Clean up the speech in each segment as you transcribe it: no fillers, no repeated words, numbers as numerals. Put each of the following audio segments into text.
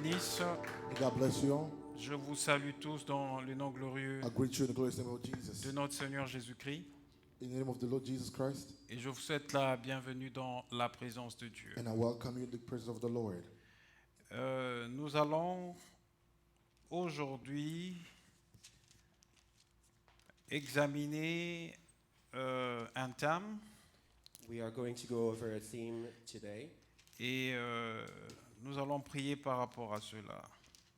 bénisse. May God bless you all. Je vous salue tous dans le nom glorieux I greet you in the glorious name of Jesus. de notre Seigneur Jésus-Christ. In the name of the Lord Jesus Christ. Et je vous souhaite la bienvenue dans la présence de Dieu. And I welcome you in the presence of the Lord. Nous allons aujourd'hui examiner un thème We are going to go over a theme today, et nous allons prier par rapport à cela.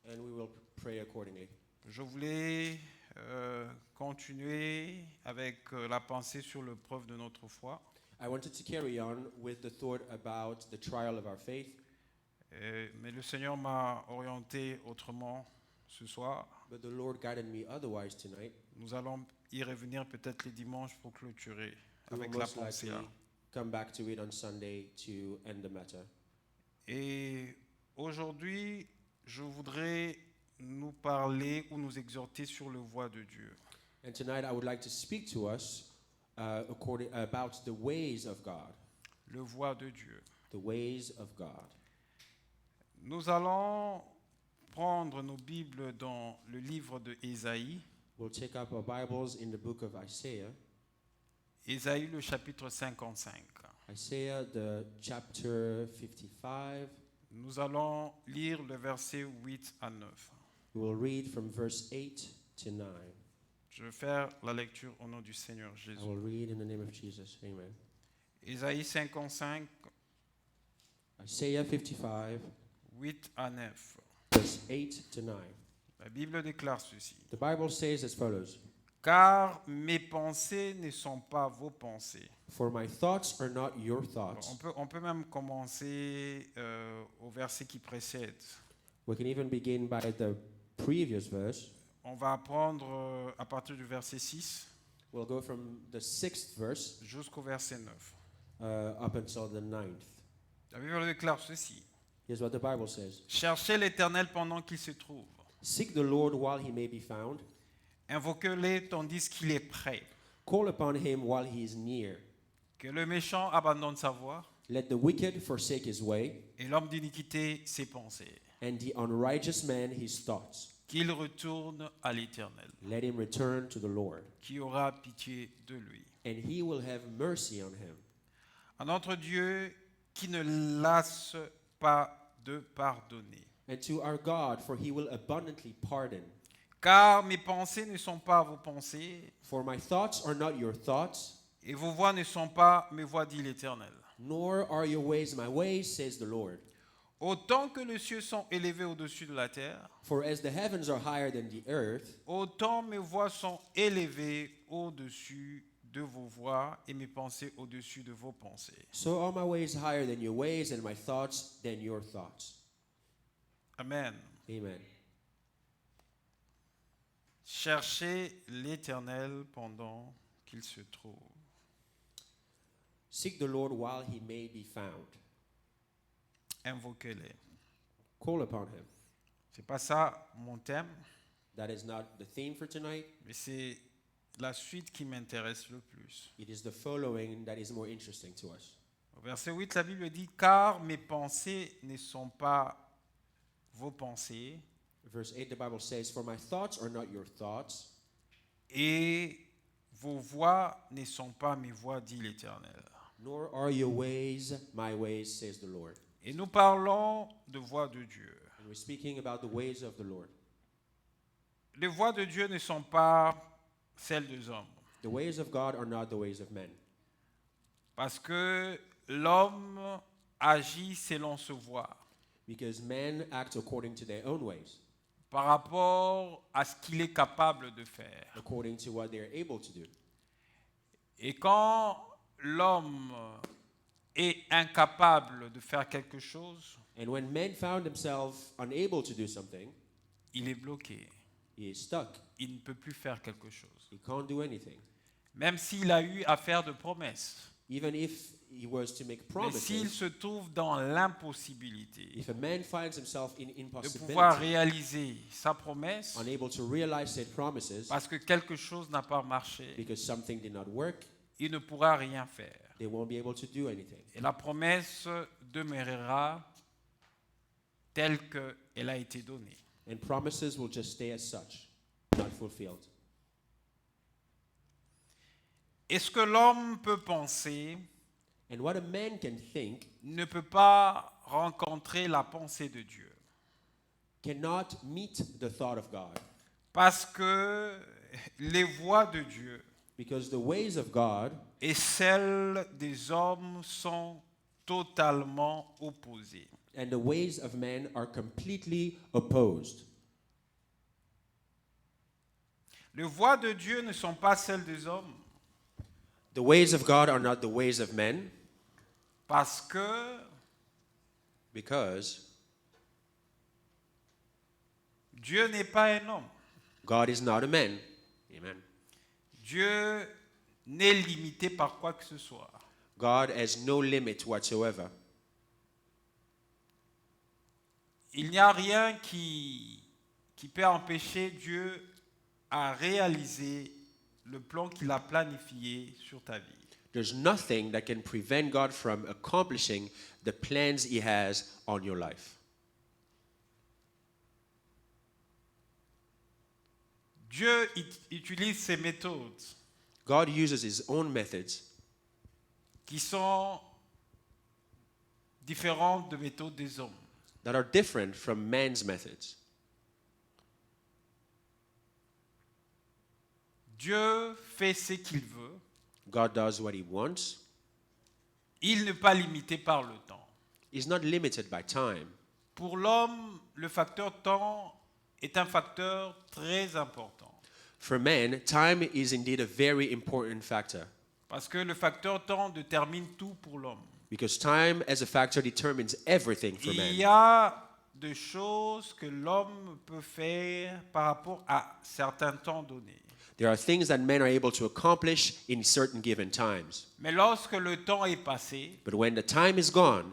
and we will pray accordingly. Je voulais continuer avec la pensée sur le preuve de notre foi. I wanted to carry on with the thought about the trial of our faith, Mais le Seigneur m'a orienté autrement ce soir. but the Lord guided me otherwise tonight. Nous allons y revenir peut-être les dimanches pour clôturer We will avec la most pensée likely là. come back to it on Sunday to end the matter. Et aujourd'hui, je voudrais nous parler ou nous exhorter sur le voie de Dieu. And tonight I would like to speak to us about the ways of God. Le voie de Dieu. The ways of God. Nous allons prendre nos Bibles dans le livre de Ésaïe. We'll take up our Bibles in the book of Isaiah. Ésaïe, le chapitre 55. Isaiah, the chapter 55. Nous allons lire le verset 8 à 9. We will read from verse 8 to 9. Je vais faire la lecture au nom du Seigneur I Jésus. will read in the name of Jesus. Amen. Ésaïe 55, Isaiah 55, 8 à 9. verse 8 to 9. La Bible déclare ceci. The Bible says as follows: Car mes pensées ne sont pas vos pensées. For my thoughts are not your On thoughts. peut même commencer au verset qui précède. We can even begin by the previous verse. On va apprendre à partir du verset 6 We'll go from the 6th verse jusqu'au verset 9. up until the 9th. La Bible déclare ceci. Here's what the Bible says: Cherchez l'Éternel pendant qu'il se trouve. Seek the Lord while he may be found. Invoquez-le tandis qu'il est prêt. Call upon him while he is near. Que le méchant abandonne sa voie Let the wicked forsake his way, et l'homme d'iniquité ses pensées. and the unrighteous man his thoughts. Qu'il retourne à l'Éternel, Let him return to the Lord, qui aura pitié de lui. and he will have mercy on him. À notre Dieu qui ne lasse pas de pardonner. And to our God, for he will abundantly pardon. Car mes pensées ne sont pas vos pensées, For my thoughts are not your thoughts, et vos voies ne sont pas mes voies, dit l'Éternel. nor are your ways my ways, says the Lord. Autant que les cieux sont élevés au-dessus de la terre, For as the heavens are higher than the earth, autant mes voies sont élevées au-dessus de vos voies et mes pensées au-dessus de vos pensées. so are my ways higher than your ways, and my thoughts than your thoughts. Amen. Amen. Cherchez l'Éternel pendant qu'il se trouve. Seek the Lord while he may be found. Invoquez-le. Call upon him. C'est pas ça mon thème, That is not the theme for tonight. mais c'est la suite qui m'intéresse le plus. It is the following that is more interesting to us. Au verset 8, la Bible dit « Car mes pensées ne sont pas vos pensées, Verse 8, the Bible says, For my thoughts are not your thoughts, et vos voies ne sont pas mes voies, dit l'Éternel. nor are your ways my ways, says the Lord. » Et nous parlons de voies de Dieu. And we're speaking about the ways of the Lord. Les voies de Dieu ne sont pas celles des hommes, The ways of God are not the ways of men. parce que l'homme agit selon ses voies, Because men act according to their own ways, par rapport à ce qu'il est capable de faire. according to what they are able to do. Et quand l'homme est incapable de faire quelque chose, And when men found themselves unable to do something, il est bloqué. he is stuck. Il ne peut plus faire quelque chose. He can't do anything. Même s'il a eu à faire de promesses. Even if he was to make Mais s'il promises, se trouve dans l'impossibilité if a man finds himself in de pouvoir impossibility, réaliser sa promesse, unable to realize said promises, parce que quelque chose n'a pas marché, because something did not work, il ne pourra rien faire. they won't be able to do anything. Et la promesse demeurera telle qu'elle a été donnée. And promises will just stay as such, not fulfilled. Et ce que l'homme peut penser And what a man can think ne peut pas rencontrer la pensée de Dieu. cannot meet the thought of God. Parce que les voies de Dieu Because the ways of God et celles des hommes sont totalement opposées. and the ways of men are completely opposed. Les voies de Dieu ne sont pas celles des hommes The ways of God are not the ways of men parce que because Dieu n'est pas un homme. God is not a man. Amen. Dieu n'est limité par quoi que ce soit. God has no limit whatsoever. Il n'y a rien qui peut empêcher Dieu à réaliser le plan qu'il a planifié sur ta vie. There's nothing that can prevent God from accomplishing the plans He has on your life. Dieu utilise ces méthodes God uses His own methods qui sont différentes des méthodes des hommes. that are different from man's methods. Dieu fait ce qu'il veut. God does what He wants. Il n'est pas limité par le temps. He's not limited by time. Pour l'homme, le facteur temps est un facteur très important. For man, time is indeed a very important factor Parce que le facteur temps détermine tout pour l'homme. because time as a factor determines everything for Il y man. a des choses que l'homme peut faire par rapport à certains temps donnés. There are things that men are able to accomplish in certain given times. Mais lorsque le temps est passé, But when the time is gone,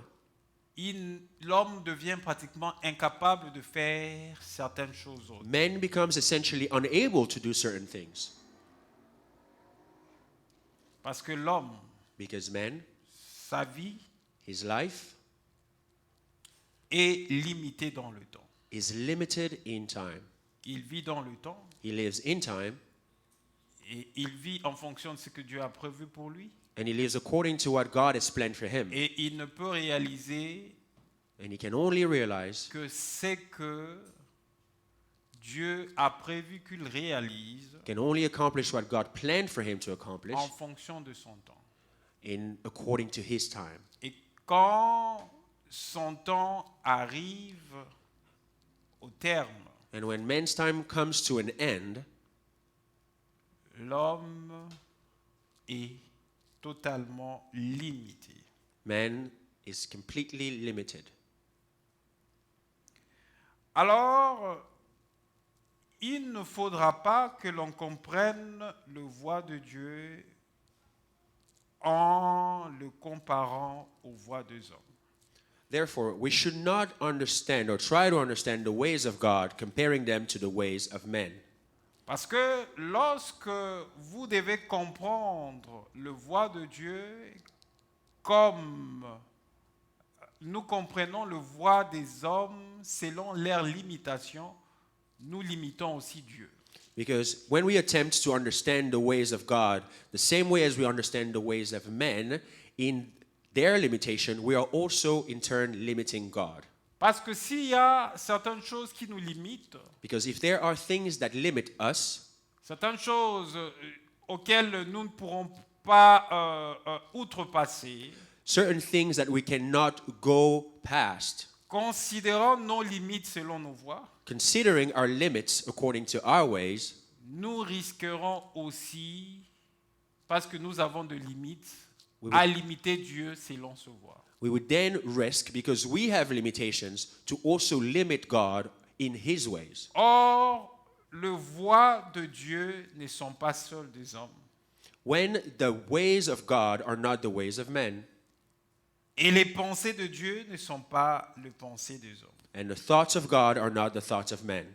l'homme devient pratiquement incapable de faire certaines choses autres. man becomes essentially unable to do certain things Parce que l'homme, because man, sa vie his life, est limitée dans le temps. is limited in time. Il vit dans le temps He lives in time et il vit en fonction de ce que Dieu a prévu pour lui. and he lives according to what God has planned for him. Et il ne peut réaliser And he can only realize que c'est que Dieu a prévu qu'il réalise can only accomplish what God planned for him to accomplish en fonction de son temps. according to his time. Et quand son temps arrive au terme, And when man's time comes to an end, l'homme est totalement limité. man is completely limited. Alors, il ne faudra pas que l'on comprenne le voie de Dieu en le comparant aux voies des hommes. Therefore, we should not understand or try to understand the ways of God, comparing them to the ways of men. Parce que lorsque vous devez comprendre le voie de Dieu comme nous comprenons le voie des hommes selon leurs limitations, nous limitons aussi Dieu. Because when we attempt to understand the ways of God, the same way as we understand the ways of men, in their limitation, we are also in turn limiting God. Parce que s'il y a certaines choses qui nous limitent, Because if there are things that limit us, certaines choses auxquelles nous ne pourrons pas outrepasser, certain things that we cannot go past, considérant nos limites selon nos voies, considering our limits according to our ways, nous risquerons aussi, parce que nous avons de limites, Oui, oui. à limiter Dieu selon ce voie. we would then risk, because we have limitations, to also limit God in His ways. Or, les voies de Dieu ne sont pas seules des hommes. When the ways of God are not the ways of men, Et les pensées de Dieu ne sont pas les pensées des hommes. and the thoughts of God are not the thoughts of men.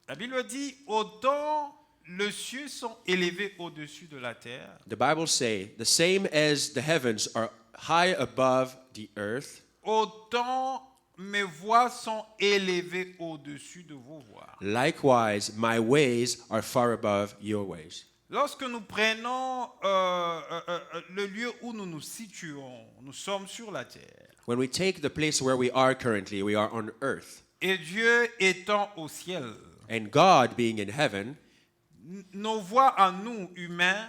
La Bible dit, autant les cieux sont élevés au-dessus de la terre, The Bible say, the same as the heavens are high above the earth, autant mes voies sont élevées au-dessus de vos voies. Likewise, my ways are far above your ways. Lorsque nous prenons le lieu où nous nous situons, nous sommes sur la terre. When we take the place where we are currently, we are on earth. Et Dieu étant au ciel, And God being in heaven, nos voies à nous, humains,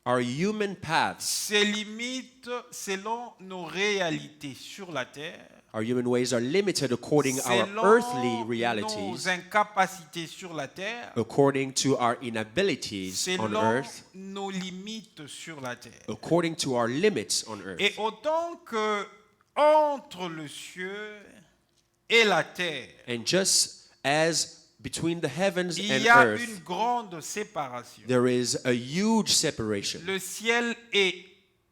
our human paths, se limitent selon nos réalités sur la terre, our human ways are limited according our selon earthly nos realities, incapacités sur la terre, according to our inabilities on selon earth, nos limites sur la terre. according to our limits on earth. Et autant que entre le ciel et la terre, And just as between the heavens il and y a earth, une grande séparation. there is a huge separation. Le ciel est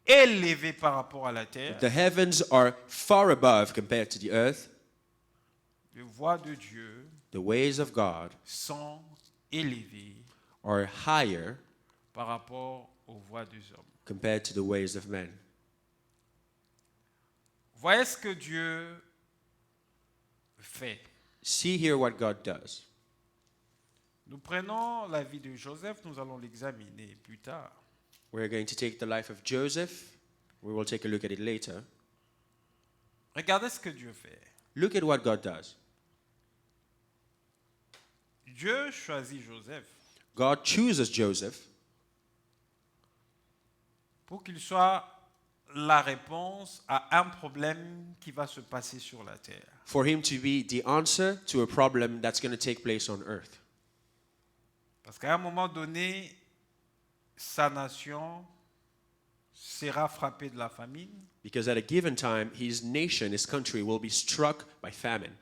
élevé par rapport à la terre. The heavens are far above compared to the earth. Les voies de Dieu The ways of God sont élevées are higher par rapport aux voies des hommes. compared to the ways of men. Voyez ce que Dieu fait. See here what God does. Nous prenons la vie de Joseph, nous allons l'examiner plus tard. We're going to take the life of Joseph. We will take a look at it later. Regardez ce que Dieu fait. Look at what God does. Dieu choisit Joseph God chooses Joseph pour qu'il soit la réponse à un problème qui va se passer sur la terre. for him to be the answer to a problem that's going to take place on earth. Parce qu'à un moment donné, sa nation sera frappée de la famine Because at a given time, his nation, his country, will be struck by famine.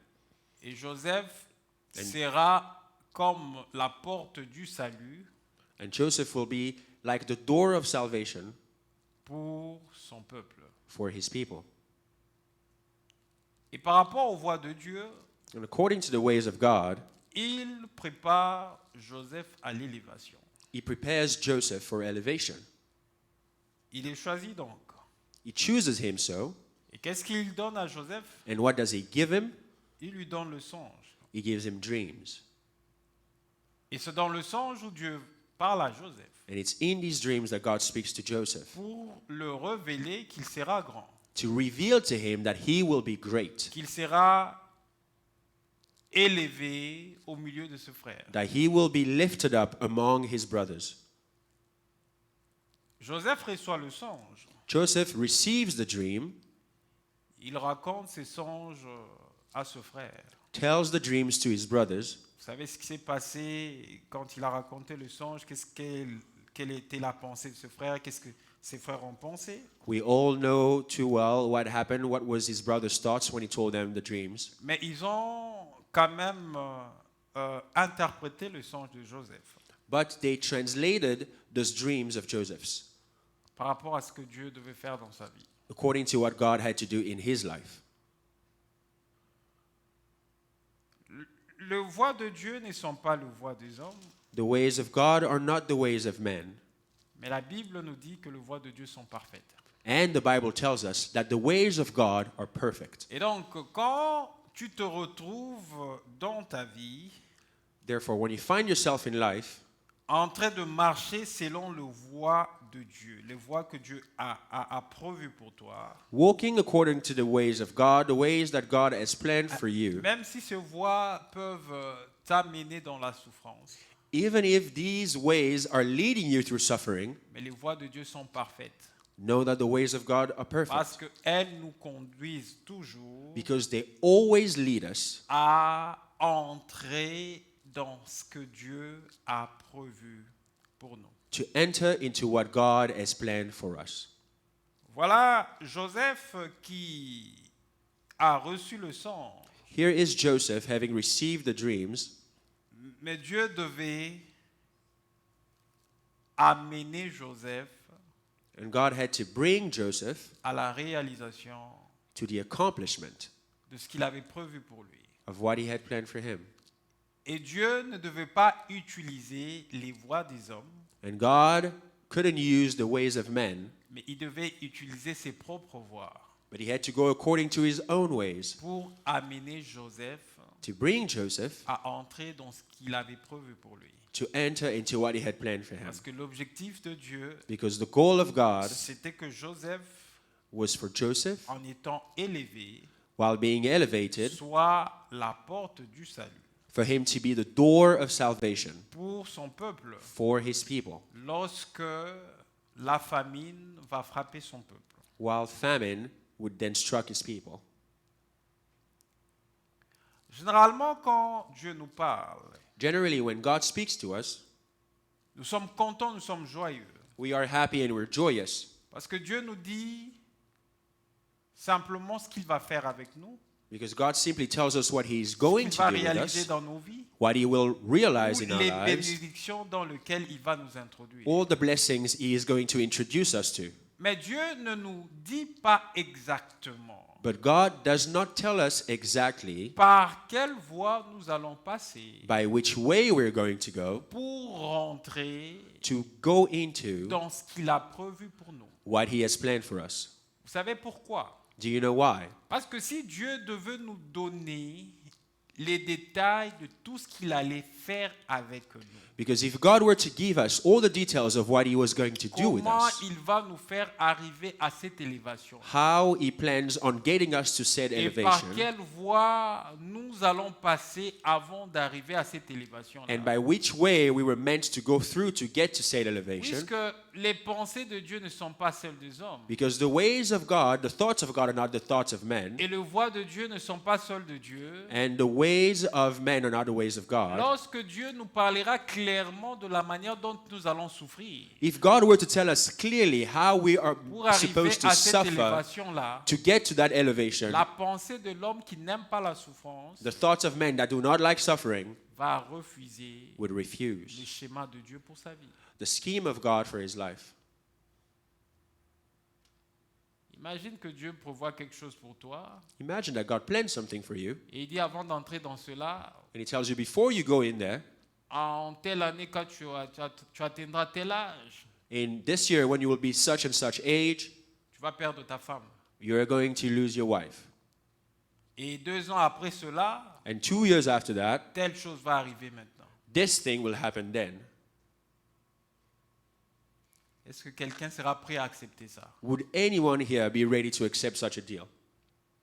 et Joseph sera comme la porte du salut And Joseph will be like the door of salvation pour son peuple. for his people. Et par rapport aux voies de Dieu, And according to the ways of God, il prépare Joseph à l'élévation. he prepares Joseph for elevation. Il est choisi donc. He chooses him so. Et qu'est-ce qu'il donne à Joseph? And what does he give him? Il lui donne le songe. He gives him dreams. Et c'est dans le songe où Dieu parle à Joseph And it's in these dreams that God speaks to Joseph pour le révéler qu'il sera grand, to reveal to him that he will be great, qu'il sera élevé au milieu de ses frères. that he will be lifted up among his brothers. Joseph reçoit le songe. Joseph receives the dream, Il raconte ses songes à ce frère. tells the dreams to his brothers. Vous savez ce qui s'est passé quand il a raconté le songe? Quelle était la pensée de ce frère? Qu'est-ce que ses frères ont pensé? We all know too well what happened, what was his brother's thoughts when he told them the dreams. Mais ils ont quand même interprété le songe de Joseph But they translated those dreams of Joseph's par rapport à ce que Dieu devait faire dans sa vie. according to what God had to do in his life. Les voies de Dieu ne sont pas les voies des hommes, The ways of God are not the ways of men. mais la Bible nous dit que les voies de Dieu sont parfaites. And the Bible tells us that the ways of God are perfect. Et donc, quand tu te retrouves dans ta vie Therefore, when you find yourself in life en train de marcher selon les voies de Dieu, les voies que Dieu a prévues pour toi, walking according to the ways of God, the ways that God has planned for you, même si ces voies peuvent t'amener dans la souffrance, even if these ways are leading you through suffering, mais les voies de Dieu sont parfaites know that the ways of God are parce perfect qu'elles nous conduisent toujours because they always lead us à entrer dans ce que Dieu a prévu pour nous. to enter into what God has planned for us. Voilà Joseph qui a reçu le songe, Here is Joseph having received the dreams, mais Dieu devait amener Joseph and God had to bring Joseph à la réalisation to the accomplishment de ce qu'il avait prévu pour lui. of what he had planned for him. Et Dieu ne devait pas utiliser les voies des hommes, And God couldn't use the ways of men, mais il devait utiliser ses propres voies. But he had to go according to his own ways pour amener Joseph to bring Joseph à entrer dans ce qu'il avait prévu pour lui. to enter into what he had planned for him. Parce que l'objectif de Dieu, Because the goal of God c'était que Joseph, was for Joseph, en étant élevé, while being elevated, soit la porte du salut for him to be the door of salvation pour son peuple for his people, lorsque la famine va frapper son peuple. while famine would then struck his people. Généralement, quand Dieu nous parle, Generally, when God speaks to us, nous sommes contents, nous sommes joyeux. we are happy and we're joyous Parce que Dieu nous dit simplement ce qu'il va faire avec nous, because God simply tells us what he's ce going qu'il to va do with réaliser us, dans nos vies, what he will realize ou in our les lives, bénédictions dans lesquelles il va nous introduire. all the blessings he is going to introduce us to. Mais Dieu ne nous dit pas exactement But God does not tell us exactly par quelle voie nous allons passer by which way we're going to go pour rentrer to go into dans ce qu'il a prévu pour nous. what he has planned for us. Vous savez pourquoi? Do you know why? Parce que si Dieu devait nous donner les détails de tout ce qu'il allait faire avec nous, Because if God were to give us all the details of what he was going to do with comment us, il va nous faire arriver à cette élévation? how he plans on getting us to said Et par elevation, quelle voie nous allons passer avant d'arriver à cette élévation-là? and by which way we were meant to go through to get to said elevation. Puisque les pensées de Dieu ne sont pas celles des hommes. Because the ways of God, the thoughts of God are not the thoughts of men, Et les voies de Dieu ne sont pas celles de Dieu. and the ways of men are not the ways of God. Lorsque Dieu nous parlera clairement de la manière dont nous allons souffrir If God were to tell us clearly how we are pour arriver supposed to à cette suffer élévation-là, to get to that elevation, la pensée de l'homme qui n'aime pas la souffrance the thoughts of men that do not like suffering va refuser would le refuse schéma de Dieu pour sa vie. the scheme of God for his life. Imagine que Dieu prévoit quelque chose pour toi Imagine that God planned something for you, et il dit avant d'entrer dans cela, and he tells you before you go in there, en telle année quand tu atteindras tel âge, in this year when you will be such and such age, tu vas perdre ta femme. you are going to lose your wife. Et 2 ans après cela, And 2 years after that, telle chose va arriver maintenant. this thing will happen then. Est-ce que quelqu'un sera prêt à accepter ça? Would anyone here be ready to accept such a deal?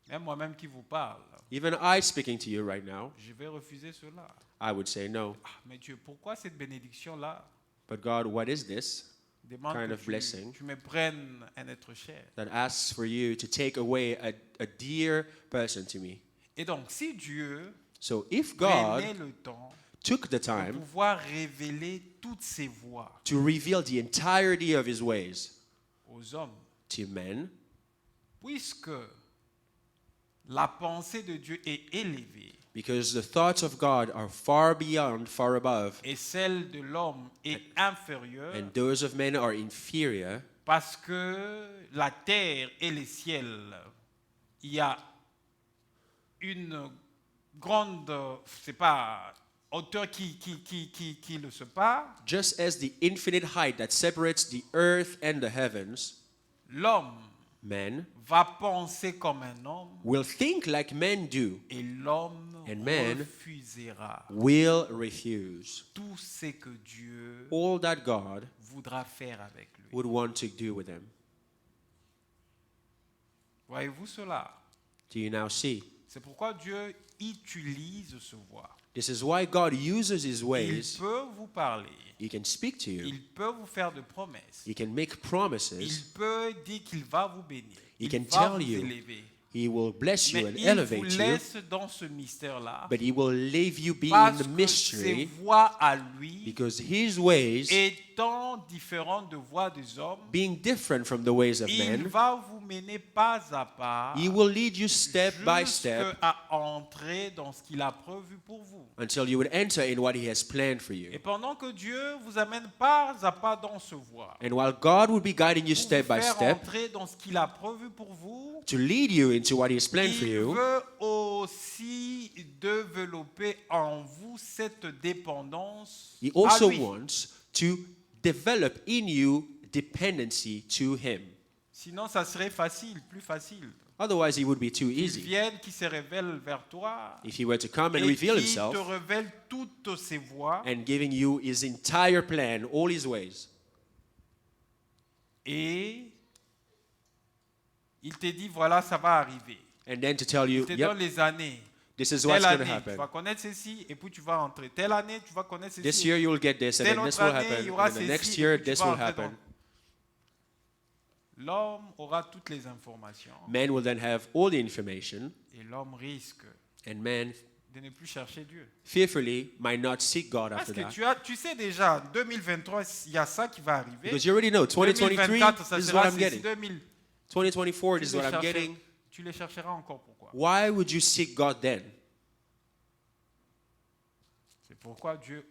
Même moi-même qui vous parle, Even I speaking to you right now, je vais refuser cela. I would say no. Ah, mais Dieu, pourquoi cette bénédiction-là But God, what is this demande kind que of blessing tu me prennes un être cher? that asks for you to take away a dear person to me? Et donc, si Dieu So if prenait God le temps took the de time pouvoir révéler toutes ses voies to reveal the entirety of his ways aux hommes, to men, puisque la pensée de Dieu est élevée because the thoughts of God are far beyond, far above, et celle de l'homme est inférieure, and those of men are inferior, parce que la terre et les ciels, il y a une grande, c'est pas, hauteur qui le sépare. just as the infinite height that separates the earth and the heavens, L'homme men va penser comme un homme will think like men do, et l'homme And man refusera will refuse tout ce que Dieu all that God voudra faire avec lui. would want to do with him. Voyez-vous cela? Do you now see? C'est pourquoi Dieu utilise ce voie. This is why God uses his Il ways. peut vous parler. He can speak to you. Il peut vous faire de promesses. He can make Il promises. peut dire qu'il va vous bénir. He Il can va tell vous you. élever. He will bless you Mais and il vous elevate you, laisse dans ce mystère-là but he will leave you be in parce the que ses mystery voies à lui because his ways, étant différentes de voies des hommes, being different from the ways of il men, va vous mener pas à pas he will lead you step by step jusqu'à entrer dans ce qu'il a prévu pour vous. until you would enter in what he has planned for Et you. pendant que Dieu vous amène pas à pas dans ce voie, And while God will be guiding you pour step vous by faire step entrer dans ce qu'il a prévu pour vous, to lead you into what he has planned for il you, veut aussi développer en vous cette dépendance he à also lui. wants to develop in you dependency to him. Sinon, ça serait facile, plus facile. Otherwise, it would be too qu'il easy. vienne, qu'il se révèle vers toi If he were to come and et reveal qu'il himself te révèle toutes ses voies and giving you his entire plan, all his ways, et il te dit voilà, ça va arriver. and then to tell you, Il te donne yep, les années. this is Telle what's going to année, tu happen. vas connaître ceci et puis tu vas entrer. Telle année, tu vas connaître This ceci. year you will get this, and Telle then this autre will année, il happen, y aura and then the next ceci, year et puis tu this vas will entrer happen. dans- L'homme aura toutes les informations Man will then have all the information, et l'homme risque and man de ne plus chercher Dieu. fearfully might not seek God Parce after que that. tu sais déjà, 2023, il y a ça qui va arriver. Because you already know, 2023, 2024, ça this is sera what I'm ceci. getting. 2024, this is what I'm getting. Tu les chercheras encore. Pourquoi? Why would you seek God then? C'est pourquoi Dieu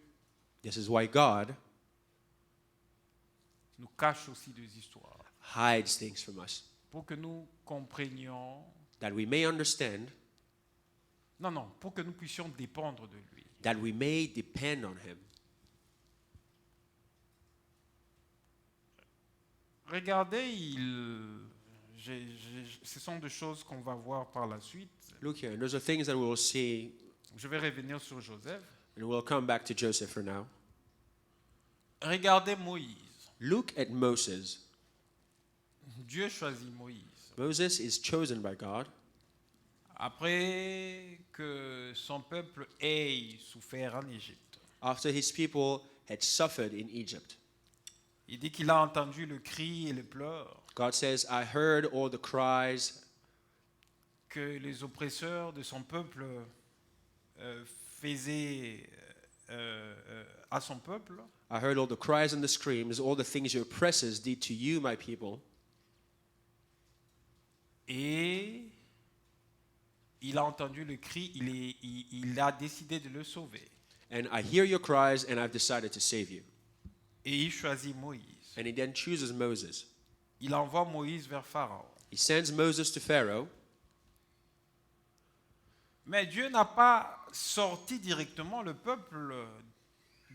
This is why God nous cache aussi des histoires. hides things from us, Pour que nous comprenions. that we may understand, Non, pour que nous puissions dépendre de lui. that we may depend on him. Regardez, ce sont des choses qu'on va voir par la suite. Look here, and those are things that we will see, Je vais revenir sur Joseph. and we'll come back to Joseph for now. Regardez Moïse. Look at Moses. Dieu choisit Moïse. Moses is chosen by God Après que son peuple ait souffert en Égypte. after his people had suffered in Egypt. Il dit qu'il a entendu le cri et les pleurs God says, I heard all the cries que les oppresseurs de son peuple faisaient à son peuple. I heard all the cries and the screams, all the things your oppressors did to you, my people. Et il a entendu le cri, il a décidé de le sauver. And I hear your cries, and I've decided to save you. Et il choisit Moïse. And he then chooses Moses. Il envoie Moïse vers Pharaon. He sends Moses to Pharaoh, Mais Dieu n'a pas sorti directement le peuple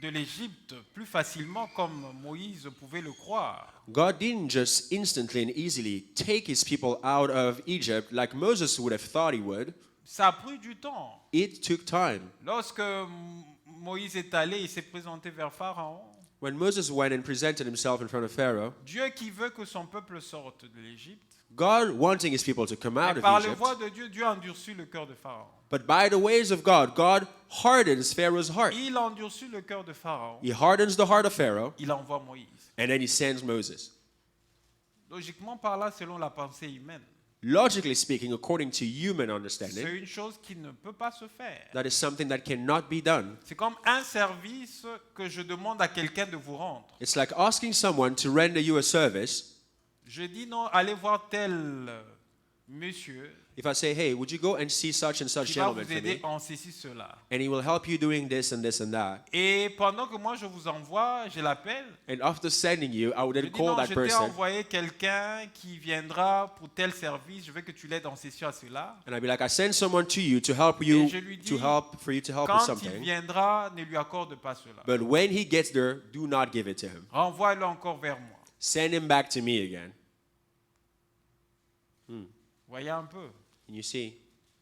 de l'Égypte plus facilement comme Moïse pouvait le croire. God didn't just instantly and easily take his people out of Egypt like Moses would have thought he would. Ça a pris du temps. It took time. Lorsque Moïse est allé, il s'est présenté vers Pharaon. When Moses went and presented himself in front of Pharaoh, Dieu qui veut que son peuple sorte de l'Égypte. God wanting his people to come out Et of par la Egypt, voix de Dieu, Dieu endurcit le cœur de Pharaon. but by the ways of God, God hardens Pharaoh's heart. Il endurcit le cœur de Pharaon. He hardens the heart of Pharaoh, Il envoie Moïse. and then he sends Moses. Logiquement par là, selon la pensée humaine, Logically speaking, according to human c'est understanding, une chose qui ne peut pas se faire. that is something that cannot be done. C'est comme un service que je demande à quelqu'un de vous rendre. It's like asking someone to render you a service. Je dis non, allez voir tel monsieur If I say, hey, would you go and see such and such qui va gentleman vous for aider me? en ceci, cela. And he will help you doing this and this and that. Et pendant que moi je vous envoie, je l'appelle. And after sending you, I would Je then dis call non, that je t'ai person. envoyé quelqu'un qui viendra pour tel service. Je veux que tu l'aides en ceci, à cela. And I'd be like, I send someone to you to help you, Et je lui dis, for you to help with Quand il something. viendra, ne lui accorde pas cela. But when he gets there, do not give it to him. Renvoie-le encore vers moi. Send him back to me again. Voyez un peu. And you see,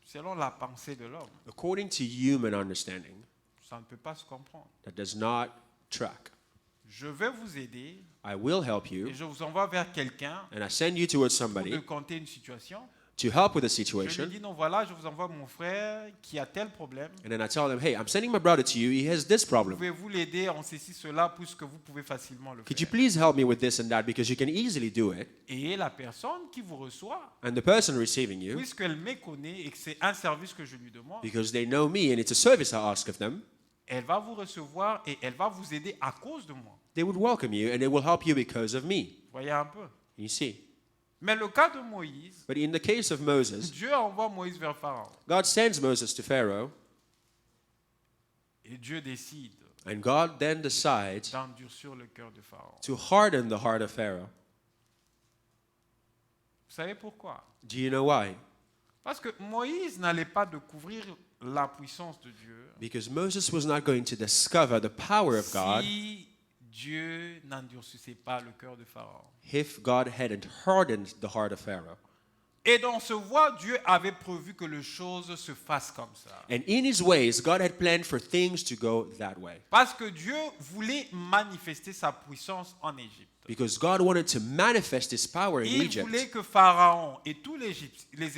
Selon la pensée de l'homme, according to human understanding, ça ne peut pas se comprendre. that does not track. Je vais vous aider I will help you, et je vous envoie vers quelqu'un and I send you towards pour somebody de compter une situation. to help with a Je lui situation. dis non, voilà, je vous envoie mon frère qui a tel problème. And then I tell them, hey, I'm sending my brother to you. He has this problem. Pouvez-vous l'aider en ceci, cela, puisque vous pouvez facilement le Could you faire. please help me with this and that because you can easily do it? Et la personne qui vous reçoit, And the person receiving you, puisqu'elle me connaît et que c'est un service que je lui demande, because they know me and it's a service I ask of them, elle va vous recevoir et elle va vous aider à cause de moi. they would welcome you and they will help you because of me. Voyez un peu. You see. Mais le cas de Moïse, But in the case of Moses, Dieu envoie Moïse vers Pharaon. God sends Moses to Pharaoh, Et Dieu décide and God then decides d'endurcir le cœur de Pharaon. to harden the heart of Pharaoh. Vous savez pourquoi? Do you know why? Parce que Moïse n'allait pas découvrir la puissance de Dieu Because Moses was not going to discover the power of God si Dieu n'endurcissait pas le cœur de Pharaon. if God hadn't hardened the heart of Pharaoh. Et dans ce voie, Dieu avait prévu que les choses se fassent comme ça. And in his ways, God had planned for things to go that way. Parce que Dieu voulait manifester sa puissance en Égypte. Because God wanted to manifest his power in Il voulait Egypt. que Pharaon et tous les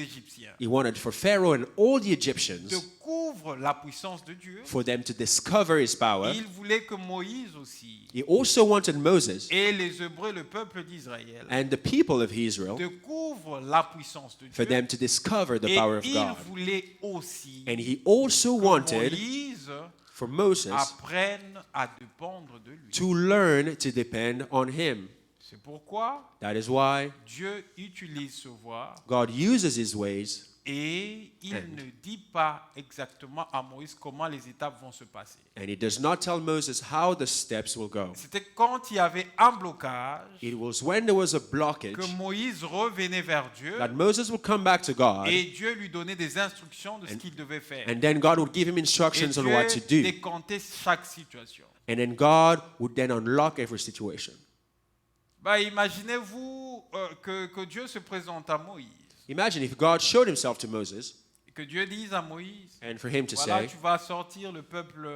Égyptiens He wanted for Pharaoh and all the Egyptians découvrent la puissance de Dieu. for them to discover his power. Il voulait que Moïse aussi He also wanted Moses et les Hébreux, le peuple d'Israël, and the people of Israel découvrent la puissance de for Dieu. them to discover the Et power of il God. voulait aussi And he also que wanted Moïse for Moses apprenne à dépendre de lui. to learn to depend on him. C'est pourquoi That is why Dieu utilise ce voie God uses his ways, et il And- ne dit pas exactement à Moïse comment les étapes vont se passer. and he does not tell Moses how the steps will go. C'était quand il y avait un blocage It was when there was a blockage que Moïse revenait vers Dieu that Moses would come back to God, et Dieu lui donnait des instructions de ce qu'il devait faire. and then God would give him Et instructions on what to Dieu do. décomptait chaque situation. And then God would then unlock every situation. Bah, imaginez-vous que Dieu se présente à Moïse Imagine if God showed himself to Moses et que Dieu dise à Moïse, and for him to voilà, say, tu vas sortir le peuple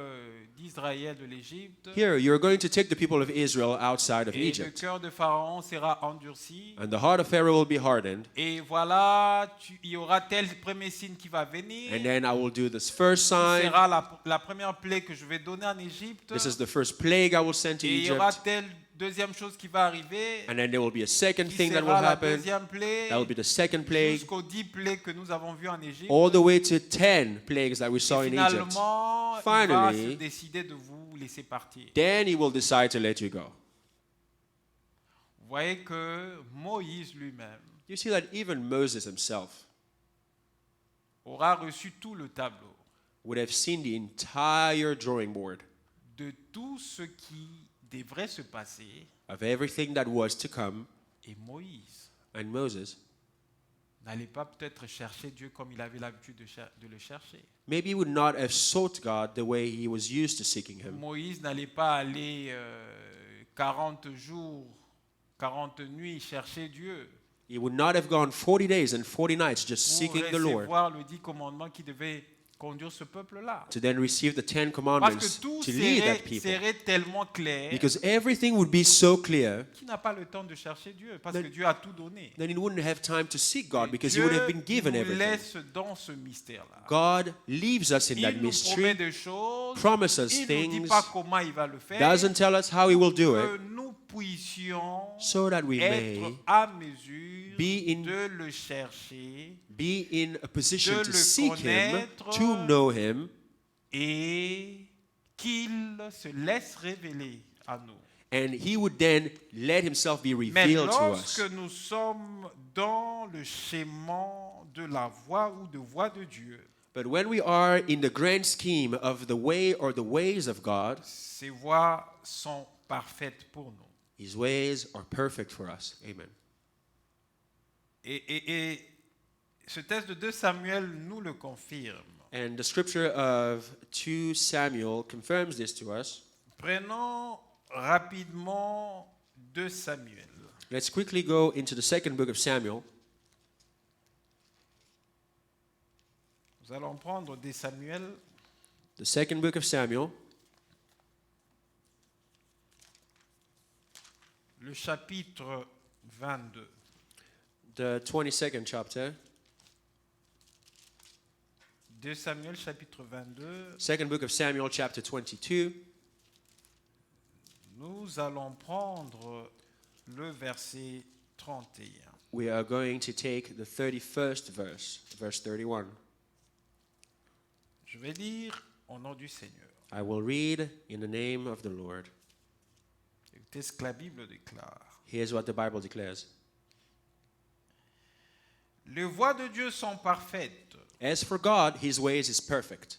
d'Israël de l'Égypte here, you're going to take the people of Israel outside of et le Egypt, cœur de Pharaon sera endurci. and the heart of Pharaoh will be hardened, Et voilà, il y aura tel premier signe qui va venir. and then I will do this first Ce sign. sera la première plaie que je vais donner en Égypte. This is the first plague I will send to Et il y aura Egypt, telle deuxième chose qui va arriver. and then there will be a second Qui thing that will sera la happen. deuxième plaie. That will be the second plague, Jusqu'aux 10 plaies que nous avons vues en Égypte. all the way to 10 plagues that we saw Et in Egypt. finalement, il va Finally, se décider de vous laisser partir. Then he will decide to let you go. Vous voyez que Moïse lui-même You see that even Moses himself aura reçu tout le tableau would have seen the entire drawing board de tout ce qui devrait se passer. of everything that was to come, Et Moïse and Moses n'allait pas peut-être chercher Dieu comme il avait l'habitude de le chercher. maybe he would not have sought God the way he was used to seeking him. Moïse n'allait pas aller 40 jours, 40 nuits chercher Dieu He would not have gone 40 days and 40 nights just pour seeking the Lord recevoir le 10 commandements qui devaient conduire ce peuple-là. to then receive the 10 Parce commandments que tout to lead that people. serait tellement clair Because everything would be so clear, qu'il n'a pas le temps de chercher Dieu parce que Dieu a tout donné. then he wouldn't have time to seek God because he Dieu would have been given nous everything. laisse dans ce mystère-là. God leaves us in that Il nous promet mystery, des choses, promises us il ne nous dit things, pas comment il va le faire, doesn't tell us how he will do que it, nous puissions so that we être may à mesure be in- de le chercher be in a position de to le seek him, connaître, to know him, et qu'il se laisse révéler à nous. and he would then let himself be Mais revealed to us. lorsque nous sommes dans le schéma de la voie ou de voie de Dieu, But when we are in the grand scheme of the way or the ways of God, ces voies sont parfaites pour nous. his ways are perfect for us. Amen. Et ce texte de 2 Samuel nous le confirme. And the scripture of 2 Samuel confirms this to us. Prenons rapidement 2 Samuel. Let's quickly go into the second book of Samuel. Nous allons prendre 2 Samuel, The second book of Samuel, le chapitre 22. the 22nd chapter. 2 Samuel, chapitre 22. Second book of Samuel, chapter 22. Nous allons prendre le verset 31. We are going to take the 31st verse, verse 31. Je vais lire au nom du Seigneur. I will read in the name of the Lord. Écoutez ce que la Bible déclare. Here's what the Bible declares. Les voies de Dieu sont parfaites. As for God, his ways is perfect.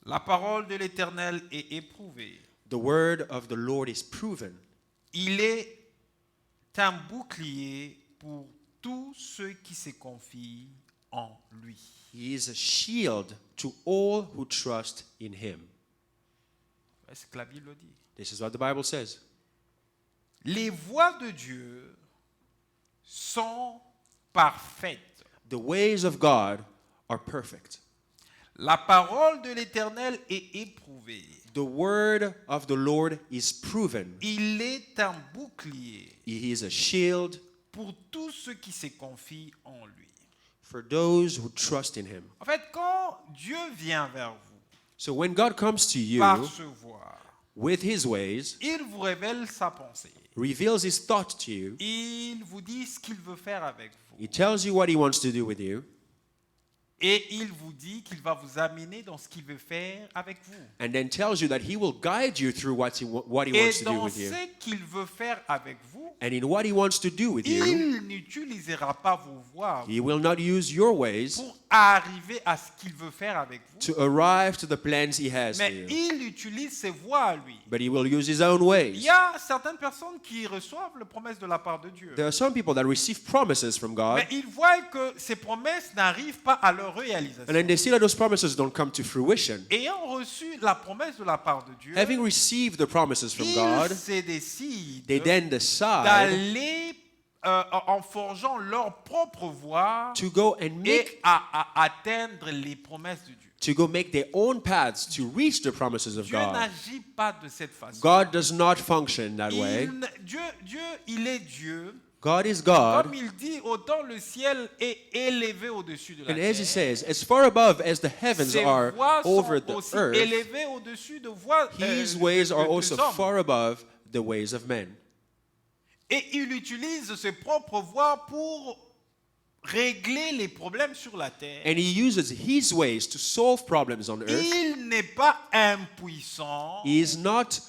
La parole de l'Éternel est éprouvée. The word of the Lord is proven. Il est un bouclier pour tous ceux qui se confient en lui. He is a shield to all who trust in him. C'est ce que la Bible dit. This is what the Bible says. Les voies de Dieu sont parfaites. The ways of God are perfect. La parole de l'Éternel est éprouvée. The word of the Lord is proven. Il est un bouclier He is a shield pour tous ceux qui se confient en lui. for those who trust in him. En fait, quand Dieu vient vers vous So when God comes to you par ce voie, with his ways, il vous révèle sa pensée. reveals his thought to you, Il vous dit ce qu'il veut faire avec vous. he tells you what he wants to do with you, Et il vous dit qu'il va vous amener dans ce qu'il veut faire avec vous. and then tells you that he will guide you through what he Et wants to do dans with you. ce qu'il veut faire avec vous, And in what he wants to do with you, il n'utilisera pas vos voies he will not use your ways pour arriver à ce qu'il veut faire avec vous, to arrive to the plans he has for mais you, il utilise ses voies à lui. but he will use his own Il ways. y a certaines personnes qui reçoivent les promesses de la part de Dieu, There are some people that receive promises from God, mais ils voient que ces promesses n'arrivent pas à leur and réalisation. then they see that those promises don't come to fruition. Ayant reçu la promesse de la part de Dieu, Having received the promises from God, ils se décident they then decide d'aller en forgeant leur propre voie to go and et make à atteindre les promesses de Dieu. to go make their own paths to reach the promises of Dieu God. n'agit pas de cette façon. God does not function that way. Dieu, il est Dieu. God is Comme God, il dit, autant le ciel est élevé au-dessus de la and as he terre. says, as far above as the heavens Ses are voies over sont the aussi earth, élevées au-dessus de voies his ways are also des hommes. far above the ways of men. Et il utilise ses propres voies pour régler les problèmes sur la terre. And he uses his ways to solve problems on earth. Il n'est pas impuissant He is not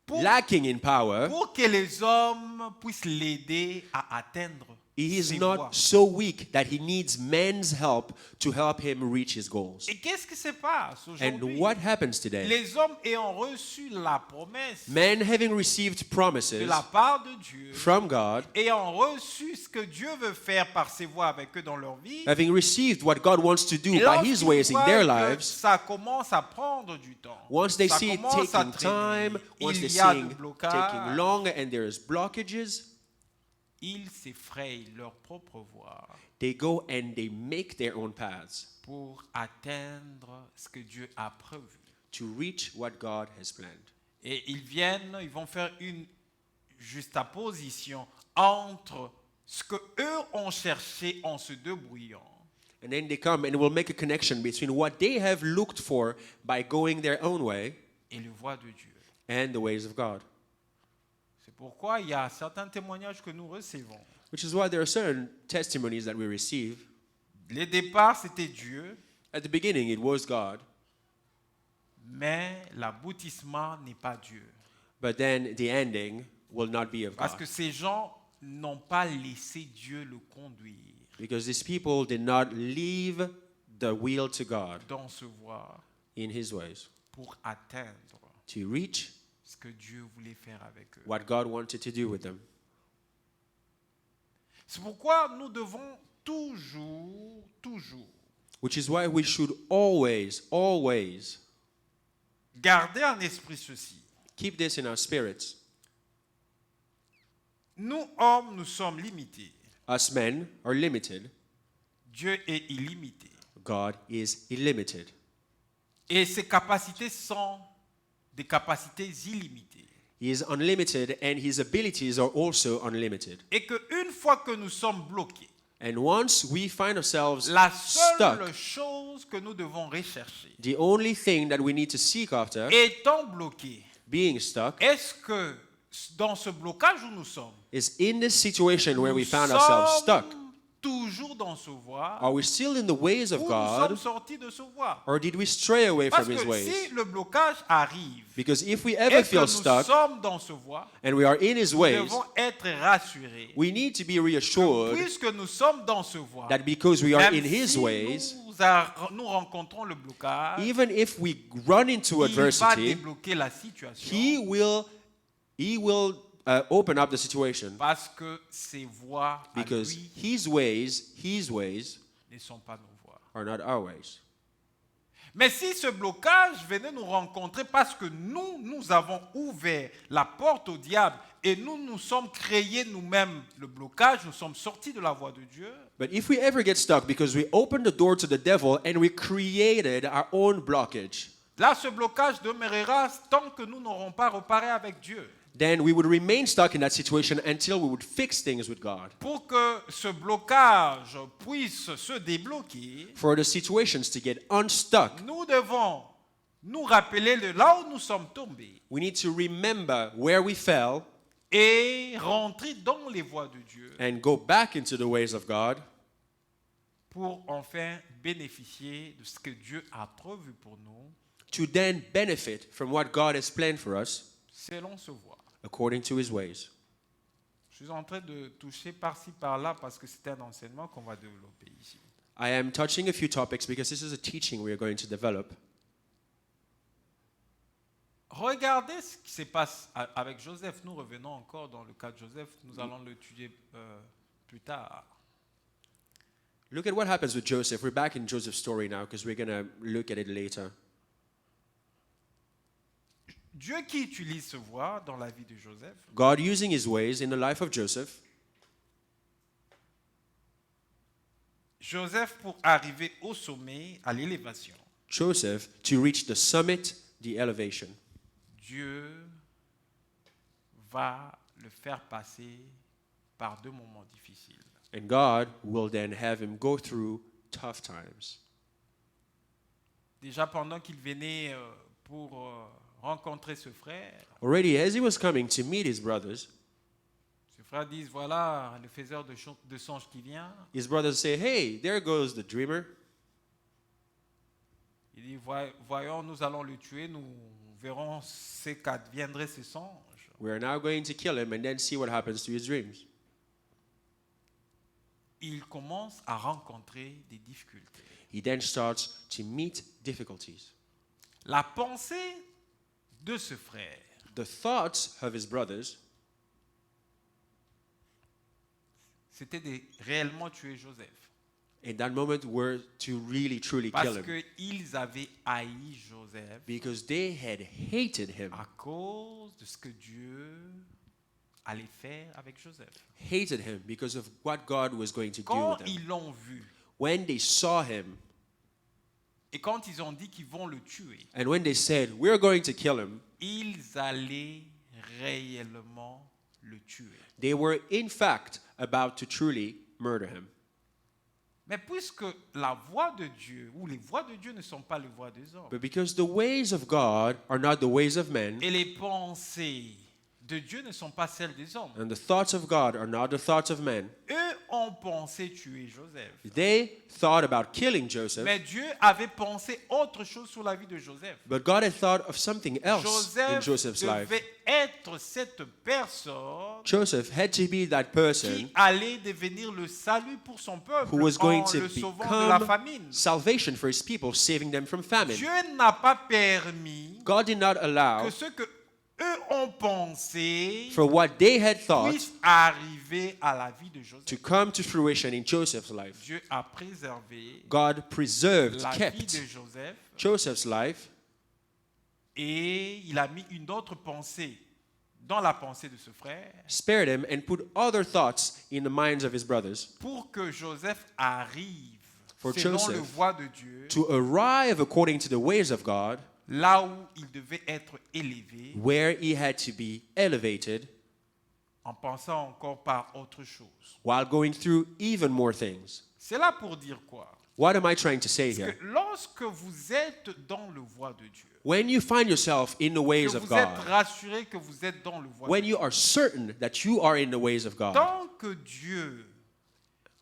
pour, lacking in power. pour que les hommes puissent l'aider à atteindre He is ses not voies. so weak that he needs men's help to help him reach his goals. Et qu'est-ce qui se passe And aujourd'hui? what happens today? Les hommes ayant reçu la promesse Men having received de promises la part de Dieu, from God, ayant reçu ce que Dieu veut faire par ses voies avec eux dans leur vie, having received what God wants to do et by his lorsqu'ils ways in voient their que lives, ça commence à prendre du temps, once they ça see it commence à taking traîner, time, once il they y a see du it blocage, taking long and there's blockages, ils s'effrayent leur propre voie they go and they make their own paths pour atteindre ce que Dieu a prévu. to reach what God has planned. Et ils vont faire une juxtaposition entre ce que eux ont cherché en se débrouillant And then they come and will make a connection between what they have looked for by going their own way et les voies de Dieu. and the ways of God. C'est pourquoi il y a certains témoignages que nous recevons. Which is why there are certain testimonies that we receive. Le départ, c'était Dieu, At the beginning, it was God, mais l'aboutissement n'est pas Dieu. but then the ending will not be of Parce God. que ces gens n'ont pas laissé Dieu le conduire Because these people did not leave the will to God dans ce voie in his ways pour atteindre to reach ce que Dieu voulait faire avec eux. what God wanted to do with them. C'est pourquoi nous devons toujours Which is why we should always garder en esprit ceci. keep this in our spirits. Nous, hommes, nous sommes limités. Us men are limited. Dieu est illimité. God is illimited. Et ses capacités sont des capacités illimitées. He is unlimited and his abilities are also unlimited. Et qu'une fois que nous sommes bloqués, And once we find ourselves la seule stuck, chose que nous devons rechercher, the only thing that we need to seek after, étant bloqués, being stuck, est-ce que dans ce blocage où nous sommes, is in this situation where we nous found ourselves sommes stuck, toujours dans ce voie, are we still in the ways of ou nous sommes God, sortis de ce voie? or did we stray away Parce from his que ways? si le blocage arrive Because if we et ever que feel nous stuck sommes dans ce voie, and we are in his nous ways, devons être rassurés. we need to be reassured Puisque nous sommes dans ce voie, that because we are même in his si ways, nous rencontrons le blocage, even if we run into il va adversity, débloquer la situation he will open up the situation parce que ses voies à because lui his ways ne sont pas nos voies. are not our ways. Mais si ce blocage venait nous rencontrer parce que nous avons ouvert la porte au diable et nous sommes créés nous-mêmes le blocage, nous sommes sortis de la voie de Dieu, But if we ever get stuck because we opened the door to the devil and we created our own blockage, là ce blocage demeurera tant que nous n'aurons pas reparé avec Dieu. then we would remain stuck in that situation until we would fix things with God. Pour que ce blocage puisse se débloquer, For the situations to get unstuck, nous devons nous rappeler de là où nous sommes tombés we need to remember where we fell et rentrer dans les voies de Dieu and go back into the ways of God pour enfin bénéficier de ce que Dieu a prévu pour nous to then benefit from what God has planned for us selon ce voie. according to his ways. Je suis en train de toucher par-ci par-là parce que c'est un enseignement qu'on va développer ici. I am touching a few topics because this is a teaching we are going to develop. Regardez ce qui se passe avec Joseph. Nous revenons encore dans le cas de Joseph. Nous allons l'étudier plus tard. Look at what happens with Joseph. We're back in Joseph's story now because we're going to look at it later. Dieu qui utilise ce voie dans la vie de Joseph, God using his ways in the life of Joseph. Joseph pour arriver au sommet, à l'élévation. Joseph to reach the summit, the elevation. Dieu va le faire passer par deux moments difficiles. And God will then have him go through tough times. Déjà pendant qu'il venait pour rencontrer ce frère, Already as he was coming to meet his brothers, ses frères disent, voilà le faiseur de songes qui vient. his brothers say, hey, there goes the dreamer. Il dit, voyons, nous allons le tuer, nous verrons ce qu'adviendrait ce songe. We are now going to kill him and then see what happens to his dreams. Il commence à rencontrer des difficultés. He then starts to meet difficulties. La pensée de ce frère, The thoughts of his brothers c'était de réellement tuer Joseph. in that moment were to really, truly kill Parce him. qu'ils avaient haï Joseph Because they had hated him. à cause de ce que Dieu allait faire avec Joseph. Hated him because of what God was going to do Quand with him. ils l'ont vu When they saw him et quand ils ont dit qu'ils vont le tuer, and when they said, we're going to kill him, ils allaient réellement le tuer. they were in fact about to truly murder him. Mais puisque la voie de Dieu, ou les voies de Dieu ne sont pas les voies des hommes, But because the ways of God are not the ways of men, et les pensées de Dieu ne sont pas celles des hommes, and the thoughts of God are not the thoughts of men, eux ont pensé tuer Joseph. they thought about killing Joseph, Mais Dieu avait pensé autre chose sur la vie de Joseph. but God had thought of something else in Joseph Joseph's life. devait être cette personne Joseph had to be that person qui allait devenir le salut pour son peuple who was going en to le sauvant de la become famine. salvation for his people, saving them from famine. Dieu n'a pas permis God did not allow que ce que eux ont pensé for what they had thought puisse arriver à la vie de Joseph. to come to fruition in Joseph's life. Dieu a préservé God preserved, la vie kept de Joseph Joseph's life, et il a mis une autre pensée dans la pensée de ce frère spared him, and put other thoughts in the minds of his brothers pour que Joseph arrive For selon Joseph le voie de Dieu to arrive according to the ways of God, là où il devait être élevé where he had to be elevated en pensant encore par autre chose. while going through even more things. C'est là pour dire quoi? What am I trying to say Parce here? que lorsque vous êtes dans le voie de Dieu, When you find yourself in the que ways of vous êtes God, rassuré que vous êtes dans le voie de when Dieu, you are certain that you are in the ways of God, tant que Dieu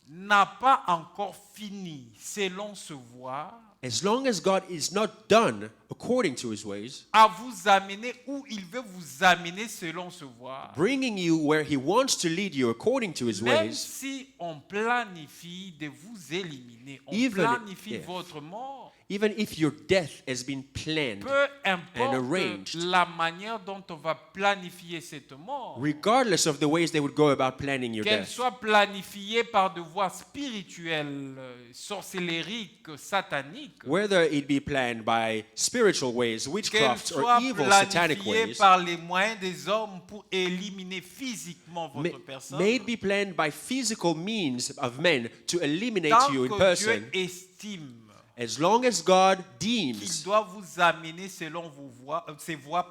n'a pas encore fini selon ce voie as long as God is not done according to his ways, à vous amener où il veut vous amener selon ce voie, bringing you where he wants to lead you according to his même ways, si on planifie de vous éliminer, on Even- planifie yeah. votre mort, Even if your death has been planned, peu importe arranged. la manière dont on va planifier cette mort, regardless of the ways they would go about planning your qu'elle death, soit planifiée par de voies spirituelles, sorcellériques, sataniques, whether it be planned by spiritual ways, qu'elle witchcraft, or soit evil satanic planifiée ways, par les moyens des hommes pour éliminer physiquement may, votre personne, may it be planned by physical means of men to eliminate tant you in que person, Dieu estime as long as God qu'il deems doit vous amener selon ses voies,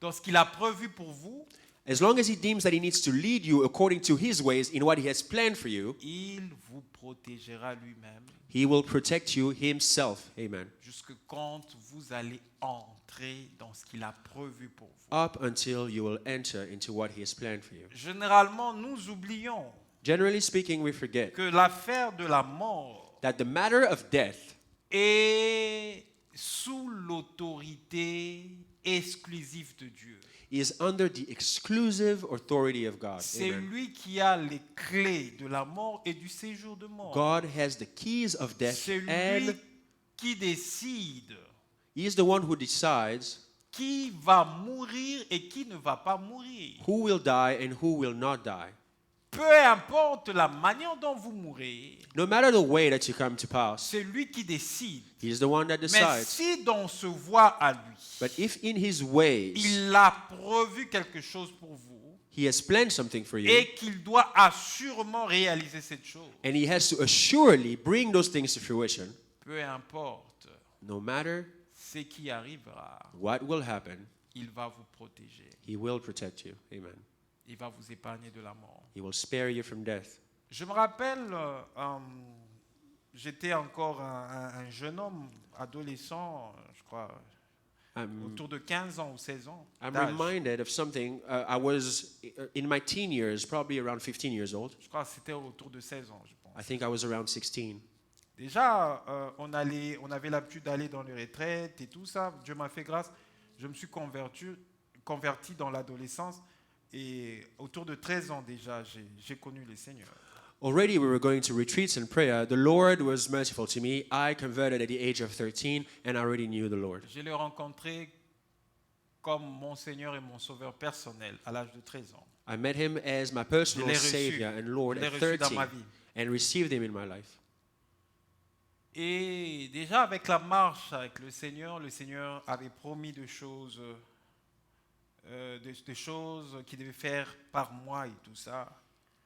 dans ce qu'il a prévu pour vous, as long as he deems that he needs to lead you according to his ways in what he has planned for you, il vous protégera lui-même he will protect you himself. Amen. jusque quand vous allez entrer dans ce qu'il a prévu pour vous. Up until you will enter into what he has planned for you. Généralement, nous oublions Generally speaking, we forget que l'affaire de la mort that the matter of death est sous l'autorité exclusive de Dieu. is under the exclusive authority of God. C'est Amen. lui qui a les clés de la mort et du séjour de mort. God has the keys of death, C'est lui and qui décide he is the one who decides qui va mourir et qui ne va pas mourir. who will die and who will not die. Peu importe la manière dont vous mourrez, No matter the way that you come to pass, c'est lui qui décide. he is the one that Mais decides. si dans ce voie à lui, But if in his ways il a prévu quelque chose pour vous he has planned something for you, et qu'il doit assurément réaliser cette chose, and he has to assuredly bring those things to fruition, peu importe no matter ce qui arrivera, what will happen, il va vous protéger. he will protect you. Amen. Il va vous épargner de la mort. He will spare you from death. Je me rappelle, j'étais encore un jeune homme, adolescent, je crois, autour de 15 ans ou 16 ans. I'm d'âge. reminded of something. I was in my teen years, probably around 15 years old. Je crois que c'était autour de 16 ans, je pense. I think I was around 16. Déjà, on avait l'habitude d'aller dans les retraites et tout ça. Dieu m'a fait grâce. Je me suis converti dans l'adolescence. Et autour de 13 ans déjà, j'ai connu le Seigneur. Already we were going to retreats and prayer. The Lord was merciful to me. I converted at the age of 13 and I already knew the Lord. Je l'ai rencontré comme mon Seigneur et mon Sauveur personnel à l'âge de 13 ans. I met him as my personal Je l'ai reçu. Savior and Lord Je l'ai at reçu dans 13 ma vie. and received him in my life. Et déjà avec la marche avec le Seigneur avait promis des choses qu'il devait faire par moi et tout ça.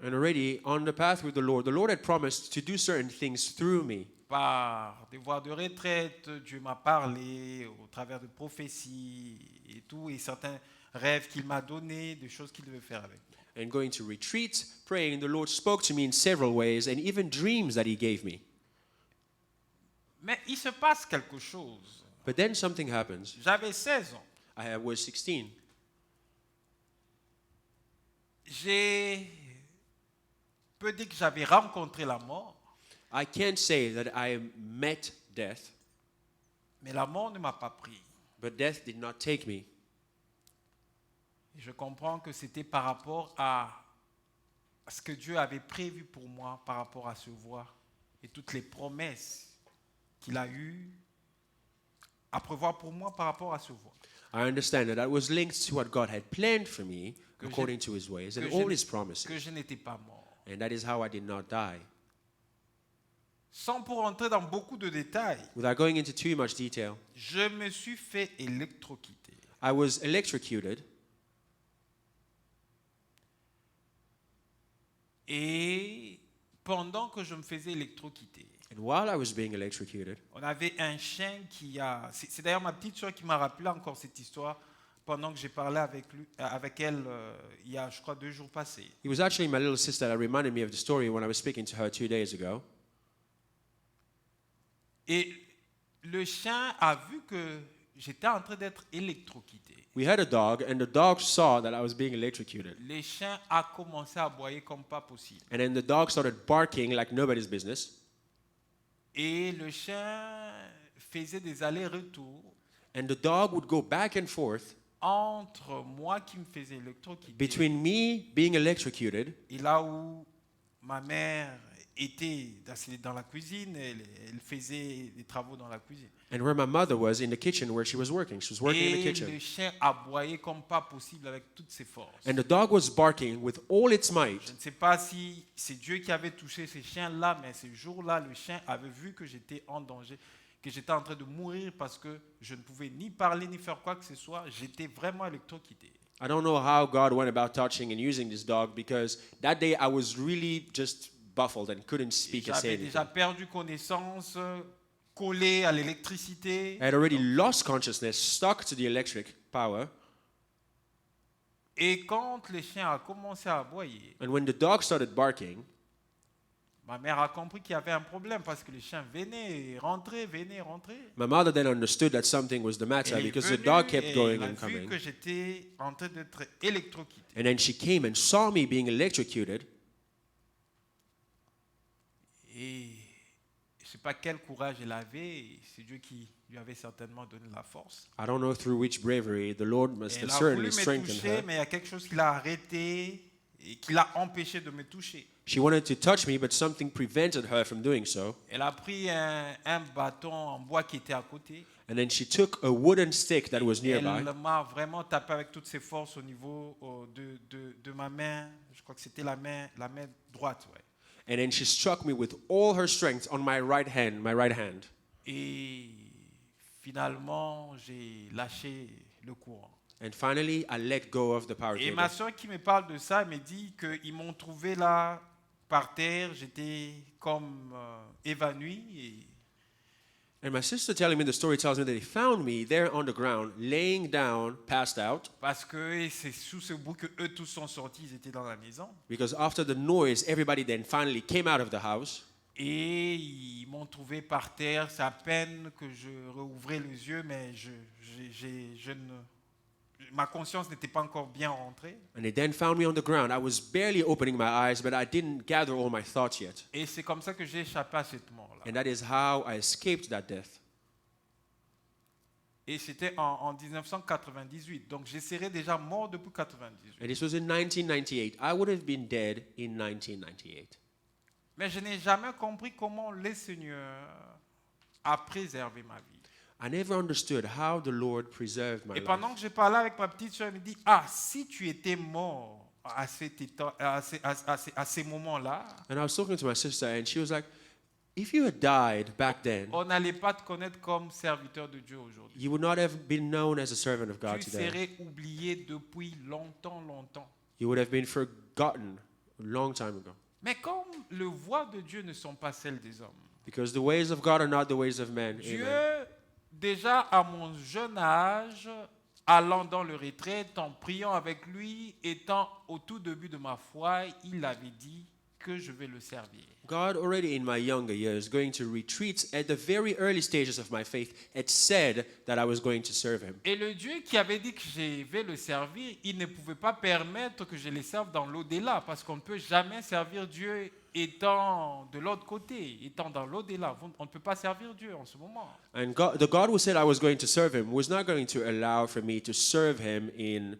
And already on the path with the Lord had promised to do certain things through me. Par des voies de retraite, Dieu m'a parlé au travers de prophéties et tout, et certains rêves qu'il m'a donnés, des choses qu'il devait faire avec moi. And going to retreats, praying, the Lord spoke to me in several ways and even dreams that he gave me. Mais il se passe quelque chose. But then something happens. J'avais 16 ans. I was 16. Peut dire que j'avais rencontré la mort, I can't say that I met death, mais la mort ne m'a pas pris. but death did not take me. Et je comprends que c'était par rapport à ce que Dieu avait prévu pour moi, par rapport à ce voie et toutes les promesses qu'il a eues à prévoir pour moi par rapport à ce voie. I understand that was linked to what God had planned for me according to his ways and all his Que promises. je n'étais pas mort. And that is how I did not die. Sans pour entrer dans beaucoup de détails, Without going into too much detail, je me suis fait électrocuter. I was electrocuted, Et pendant que je me faisais électrocuter, and while I was being electrocuted, on avait un chien qui a... C'est d'ailleurs ma petite soeur qui m'a rappelé encore cette histoire pendant que j'ai parlé avec elle il y a, je crois, 2 jours passés. it was actually my little sister that reminded me of the story when I was speaking to her 2 days ago. Et le chien a vu que j'étais en train d'être électrocuté. We had a dog, and the dog saw that I was being electrocuted. Le chien a commencé à aboyer comme pas possible. And then the dog started barking like nobody's business. Et le chien faisait des allers-retours And the dog would go back and forth entre moi qui me faisais électrocuter between me being electrocuted et là où ma mère était dans la cuisine, elle faisait des travaux dans la cuisine. And where my mother was in the kitchen where she was working. She was working in the Et kitchen. le chien aboyait comme pas possible avec toutes ses forces. And the dog was barking with all its Je might. ne sais pas si c'est Dieu qui avait touché ces chiens-là, mais ce jour-là, le chien avait vu que j'étais en danger, que j'étais en train de mourir parce que je ne pouvais ni parler ni faire quoi que ce soit. J'étais vraiment électrocuté. I don't know how God went about touching and using this dog because that day I was really just baffled and couldn't speak and say J'avais anything. déjà perdu connaissance, collé à l'électricité. I had already lost consciousness, stuck to the electric power. Et quand le chien a commencé à aboyer, And when the dog started barking, ma mère a compris qu'il y avait un problème parce que le chien venait, rentrait. my mother then understood that something was the matter Elle est because the venue dog et kept going elle a and vu coming. que j'étais en train d'être électrocuté. And then she came and saw me being electrocuted. Et je ne sais pas quel courage elle avait, c'est Dieu qui lui avait certainement donné la force. I don't know through which bravery the Lord must Elle have a voulu certainly me strengthened toucher, her. mais il y a quelque chose qui l'a arrêté et qui l'a empêché de me toucher. She wanted to touch me, but something prevented her from doing so. Elle a pris un bâton en bois qui était à côté. And then she took a wooden stick that was Elle nearby. m'a vraiment tapé avec toutes ses forces au niveau de ma main. Je crois que c'était la main droite. Ouais. And then she struck me with all her strength on my right hand. Et finalement, j'ai lâché le courant. And finally, I let go of the power Et cable. ma soeur qui me parle de ça me dit qu'ils m'ont trouvé là par terre. J'étais comme évanoui. And my sister telling me the story tells me that they found me there on the ground, laying down, passed out, Parce que c'est sous ce bruit que eux tous sont sortis. Ils étaient dans la maison. because after the noise, everybody then finally came out of the house. Et ils m'ont trouvé par terre. C'est à peine que je rouvrais les yeux, mais ma conscience n'était pas encore bien rentrée. And they then found me on the ground. I was barely opening my eyes, but I didn't gather all my thoughts yet. Et c'est comme ça que j'ai échappé à cette mort-là. And that is how I escaped that death. Et c'était en 1998. Donc je serais déjà mort depuis 1998. And this was in 1998. I would have been dead in 1998. Mais je n'ai jamais compris comment le Seigneur a préservé ma vie. I never understood how the Lord preserved my Et life. pendant que je parlais avec ma petite soeur, elle me dit, ah, si tu étais mort à ces moments-là, And I was talking to my sister, and she was like, if you had died back then, on n'allait pas te connaître comme serviteur de Dieu aujourd'hui. you would not have been known as a servant of God Tu today. serais oublié depuis longtemps. You would have been forgotten a long time ago. Mais comme les voies de Dieu ne sont pas celles des hommes, Because the ways of God are not the ways of men. Dieu, Amen. déjà à mon jeune âge, allant dans le retraite, en priant avec lui, étant au tout début de ma foi, il avait dit que je vais le servir. God already in my younger years, going to retreats at the very early stages of my faith, had said that I was going to serve him. Et le Dieu qui avait dit que je vais le servir, il ne pouvait pas permettre que je le serve dans l'au-delà, parce qu'on ne peut jamais servir Dieu étant de l'autre côté, étant dans l'au-delà. On ne peut pas servir Dieu en ce moment. And God, the God who said I was going to serve him was not going to allow for me to serve him in,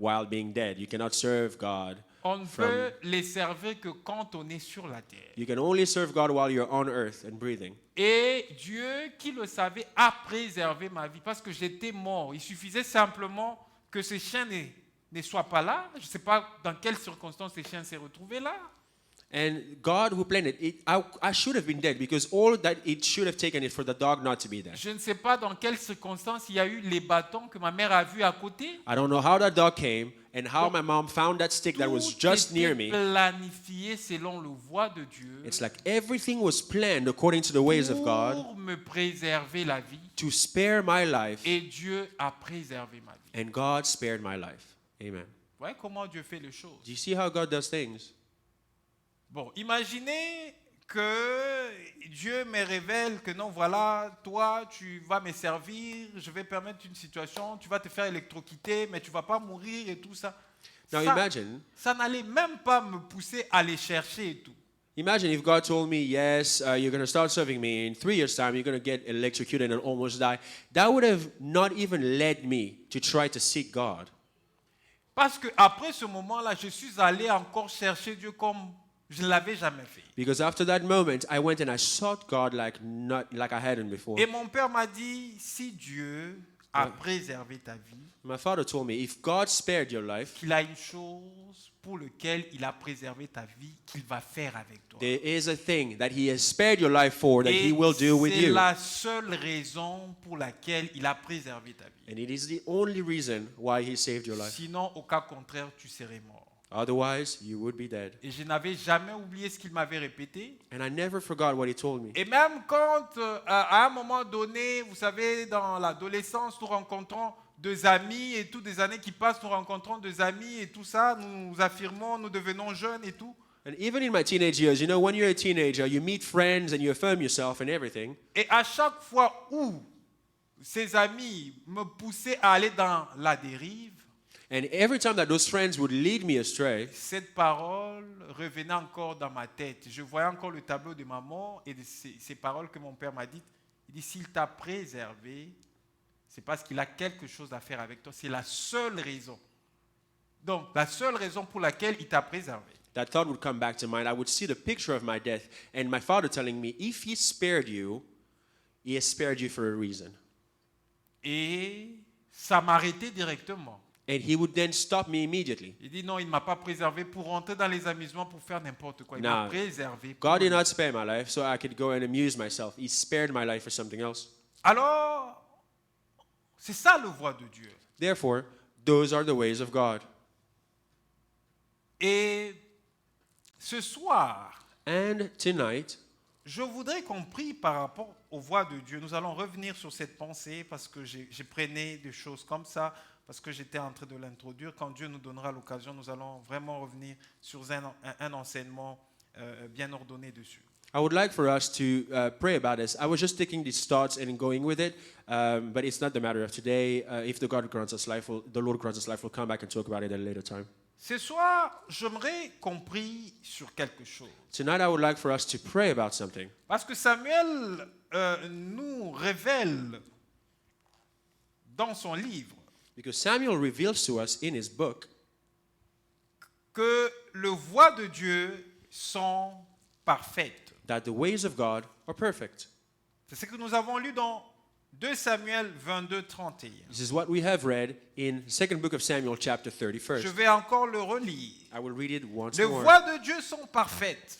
while being dead. You cannot serve God. On ne peut les servir que quand on est sur la terre. You can only serve God while you're on earth and breathing. Et Dieu, qui le savait, a préservé ma vie parce que j'étais mort. Il suffisait simplement que ce chien ne soit pas là. Je ne sais pas dans quelles circonstances ce chien s'est retrouvé là. And God who planned it, I should have been dead because all that it should have taken it for the dog not to be there. Je ne sais pas dans quelles circonstances il y a eu les bâtons que ma mère a vus à côté. I don't know how that dog came and how my mom found that stick that was just near me. Planifié selon le voie de Dieu. It's like everything was planned according to the ways of God Pour me préserver la vie. to spare my life, Et Dieu a préservé ma vie. and God spared my life. Amen. Vous voyez comment Dieu fait les choses. Do you see how God does things? Bon, imaginez que Dieu me révèle que non, voilà, toi, tu vas me servir, je vais permettre une situation, tu vas te faire électrocuter, mais tu ne vas pas mourir et tout ça. Now imagine Ça n'allait même pas me pousser à les chercher et tout. Imagine if God told me, yes, you're going to start serving me. In 3 years' time, you're going to get electrocuted and almost die. That would have not even led me to try to seek God. Parce qu'après ce moment-là, je suis allé encore chercher Dieu comme Je ne l'avais jamais fait. Because after that moment, I went and I sought God like I hadn't before. Et mon père m'a dit, si Dieu a préservé ta vie, My father told me, if God spared your life, qu'il a une chose pour laquelle il a préservé ta vie, qu'il va faire avec toi. there is a thing that He has spared your life for that Et He will do with c'est you. la seule raison pour laquelle il a préservé ta vie. And it is the only reason why He saved your life. Sinon, au cas contraire, tu serais mort. Otherwise, you would be dead. Et je n'avais jamais oublié ce qu'il m'avait répété. And I never forgot what He told me. Et même quand, à un moment donné, vous savez, dans l'adolescence, nous rencontrons deux amis et tout, des années qui passent, nous rencontrons deux amis et tout ça, nous affirmons, nous devenons jeunes et tout. And even in my teenage years, you know, when you're a teenager, you meet friends and you affirm yourself and everything. Et à chaque fois où ces amis me poussaient à aller dans la dérive, And every time that those friends would lead me astray, cette parole revenait encore dans ma tête. Je voyais encore le tableau de ma mort et de ces paroles que mon père m'a dites. Il dit, s'il t'a préservé, c'est parce qu'il a quelque chose à faire avec toi. C'est la seule raison. Donc, la seule raison pour laquelle il t'a préservé. that thought would come back to mind. I would see the picture of my death and my father telling me, if He spared you, He has spared you for a reason. Et ça m'arrêtait directement. And He would then stop me immediately. Il dit, non, il ne m'a pas préservé pour rentrer dans les amusements, pour faire n'importe quoi. Il m'a No. préservé. Pour God did not spare my life so I could go and amuse myself. He spared my life for something else. Alors, c'est ça le voie de Dieu. Therefore, those are the ways of God. Et ce soir, And tonight, je voudrais qu'on prie par rapport aux voies de Dieu. Nous allons revenir sur cette pensée parce que j'ai prenais des choses comme ça, parce que j'étais en train de l'introduire. Quand Dieu nous donnera l'occasion, nous allons vraiment revenir sur un enseignement bien ordonné dessus. I would like for us to pray about this. I was just taking these thoughts and going with it, but it's not the matter of today. If the God grants us life, the Lord grants us life, we'll come back and talk about it at a later time. Ce soir, j'aimerais qu'on prie sur quelque chose. Tonight, I would like for us to pray about something. Parce que Samuel nous révèle dans son livre Because Samuel reveals to us in his book que les voies de Dieu sont parfaites. that the ways of God are perfect. C'est ce que nous avons lu dans 2 Samuel 22, 31. This is what we have read in the second book of Samuel, chapter Je 31st. vais encore le relire. I will read it once Les more. voies de Dieu sont parfaites.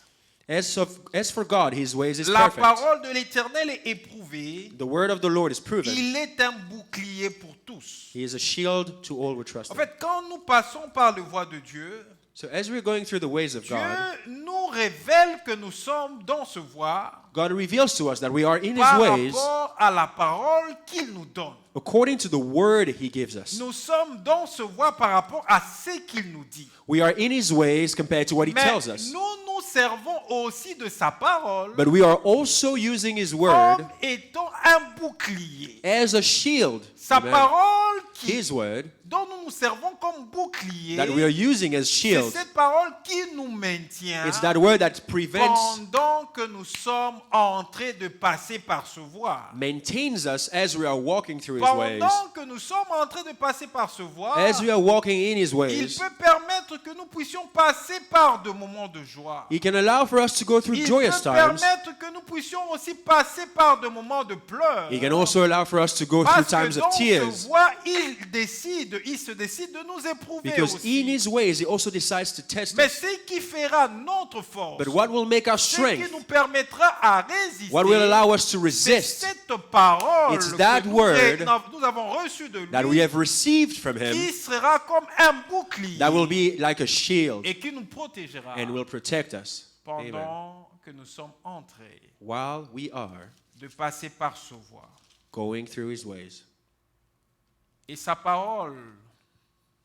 As for God, his ways is La perfect. parole de l'Éternel est éprouvée. The word of the Lord is proven. Il est un bouclier pour tous. He is a shield to all who trust En him. fait, quand nous passons par les voies de Dieu, So as we're going through the ways of Dieu God, nous révèle que nous sommes dans ce voie God reveals to us that we are in his par ways rapport à la parole qu'il nous donne. according to the word he gives us. Nous sommes dans ce voie par rapport à ce qu'il nous dit. We are in his ways compared to what he Mais tells us. nous nous servons aussi de sa parole But we are also using his word comme étant un bouclier. as a shield. Sa Amen. parole His word dont nous nous servons comme bouclier, that we are using as c'est shield. cette parole qui nous maintient It's that word that prevents, pendant que nous sommes en train de passer par ce voie. maintains us as we are walking through his ways. Pendant que nous sommes en train de passer par ce voie, As we are walking in his il ways, peut permettre que nous puissions passer par de moments de joie. he can allow for us to go through Il joyous peut times. permettre que nous puissions aussi passer par de moments de pleurs. He can also allow for us to go through Parce que times dans of ce tears. voie, il se décide de nous éprouver Because aussi. in his ways, he also decides to test Mais us. ce qui fera notre force, But what will make us ce qui strength, nous permettra à résister, what will allow us to c'est resist, cette parole It's that que word nous avons reçue de that we lui, have received from him, qui sera comme un bouclier that will be like a shield et qui nous protégera and will protect us. Amen. pendant que nous sommes en train While we are de passer par ce voie. going through his ways. Et sa parole,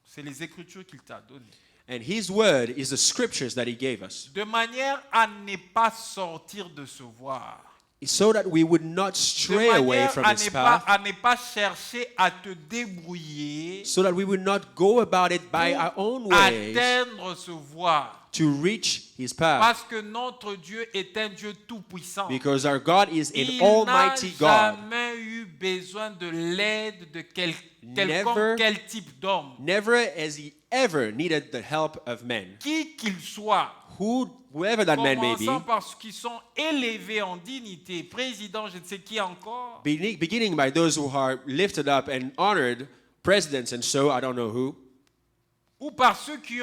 c'est les Écritures qu'il t'a données. And his word is the scriptures that he gave us, De manière à ne pas sortir de ce voie. so that we would not De stray away manière from à his ne, pas, path, à ne pas chercher à te débrouiller so that we would not go about it by our own pour ways atteindre ce voie. to reach his path. Parce que notre Dieu est un Dieu tout-puissant. Because our God is an Il n'a almighty God. jamais eu besoin de l'aide de quelconque quel type d'homme. Never has he ever needed the help of men. Qui qu'il soit, whoever that man may be, commençant par ceux qui sont élevés en dignité, président, je ne sais qui encore, beginning by those who are lifted up and honored, presidents and so, I don't know who, ou par ceux qui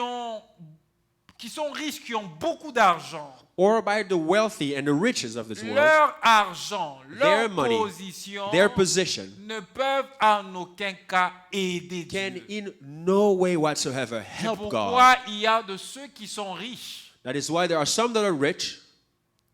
sont riches, qui ont beaucoup d'argent. or by the wealthy and the riches of this world. Leur argent, Their leur money, position their position ne peuvent en aucun cas aider can Dieu. in no way whatsoever C'est help God. pourquoi il y a de ceux qui sont riches, That is why there are some that are rich,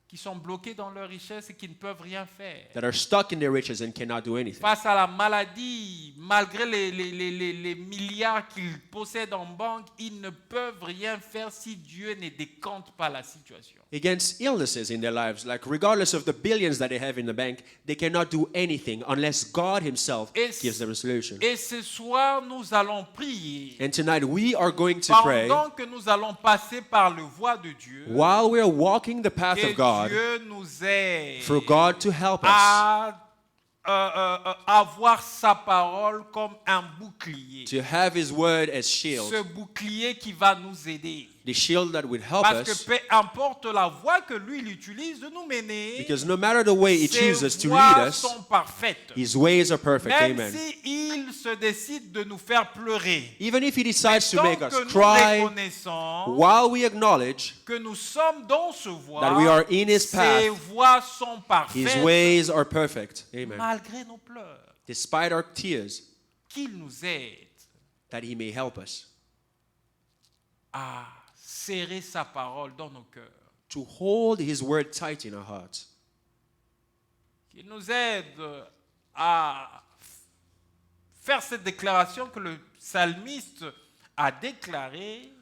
qui sont bloqués dans leur richesse et qui ne peuvent rien faire. that are stuck in their riches and cannot do anything. Face à la maladie, malgré les milliards qu'ils possèdent en banque, ils ne peuvent rien faire si Dieu ne décompte pas la situation. Against illnesses in their lives, like regardless of the billions that they have in the bank, they cannot do anything unless God Himself gives them a solution. Et ce soir, nous allons prier. And tonight we are going to pray Pendant que nous allons passer par le voie de Dieu, while we are walking the path que of God, Dieu nous aide for God to help us, à avoir sa parole comme un bouclier. to have His word as shield, Ce bouclier qui va nous aider. the shield that would help Parce que us, peu importe la voie que lui il utilise de nous mener, because no matter the way He chooses ses to lead voies us, sont parfaites. His ways are perfect. Même Amen. si il se décide de nous faire pleurer. Even if He decides to Tant make us que nous cry, reconnaissons while we acknowledge que nous sommes dans ce voie, that we are in His ses path, voies sont His parfaites ways are perfect. Amen. malgré nos pleurs. Despite our tears, Qu'il nous aide that He may help us à serrer sa parole dans nos cœurs. to hold His word tight in our hearts, Qu'il nous aide à faire cette déclaration que le psalmiste a déclarée.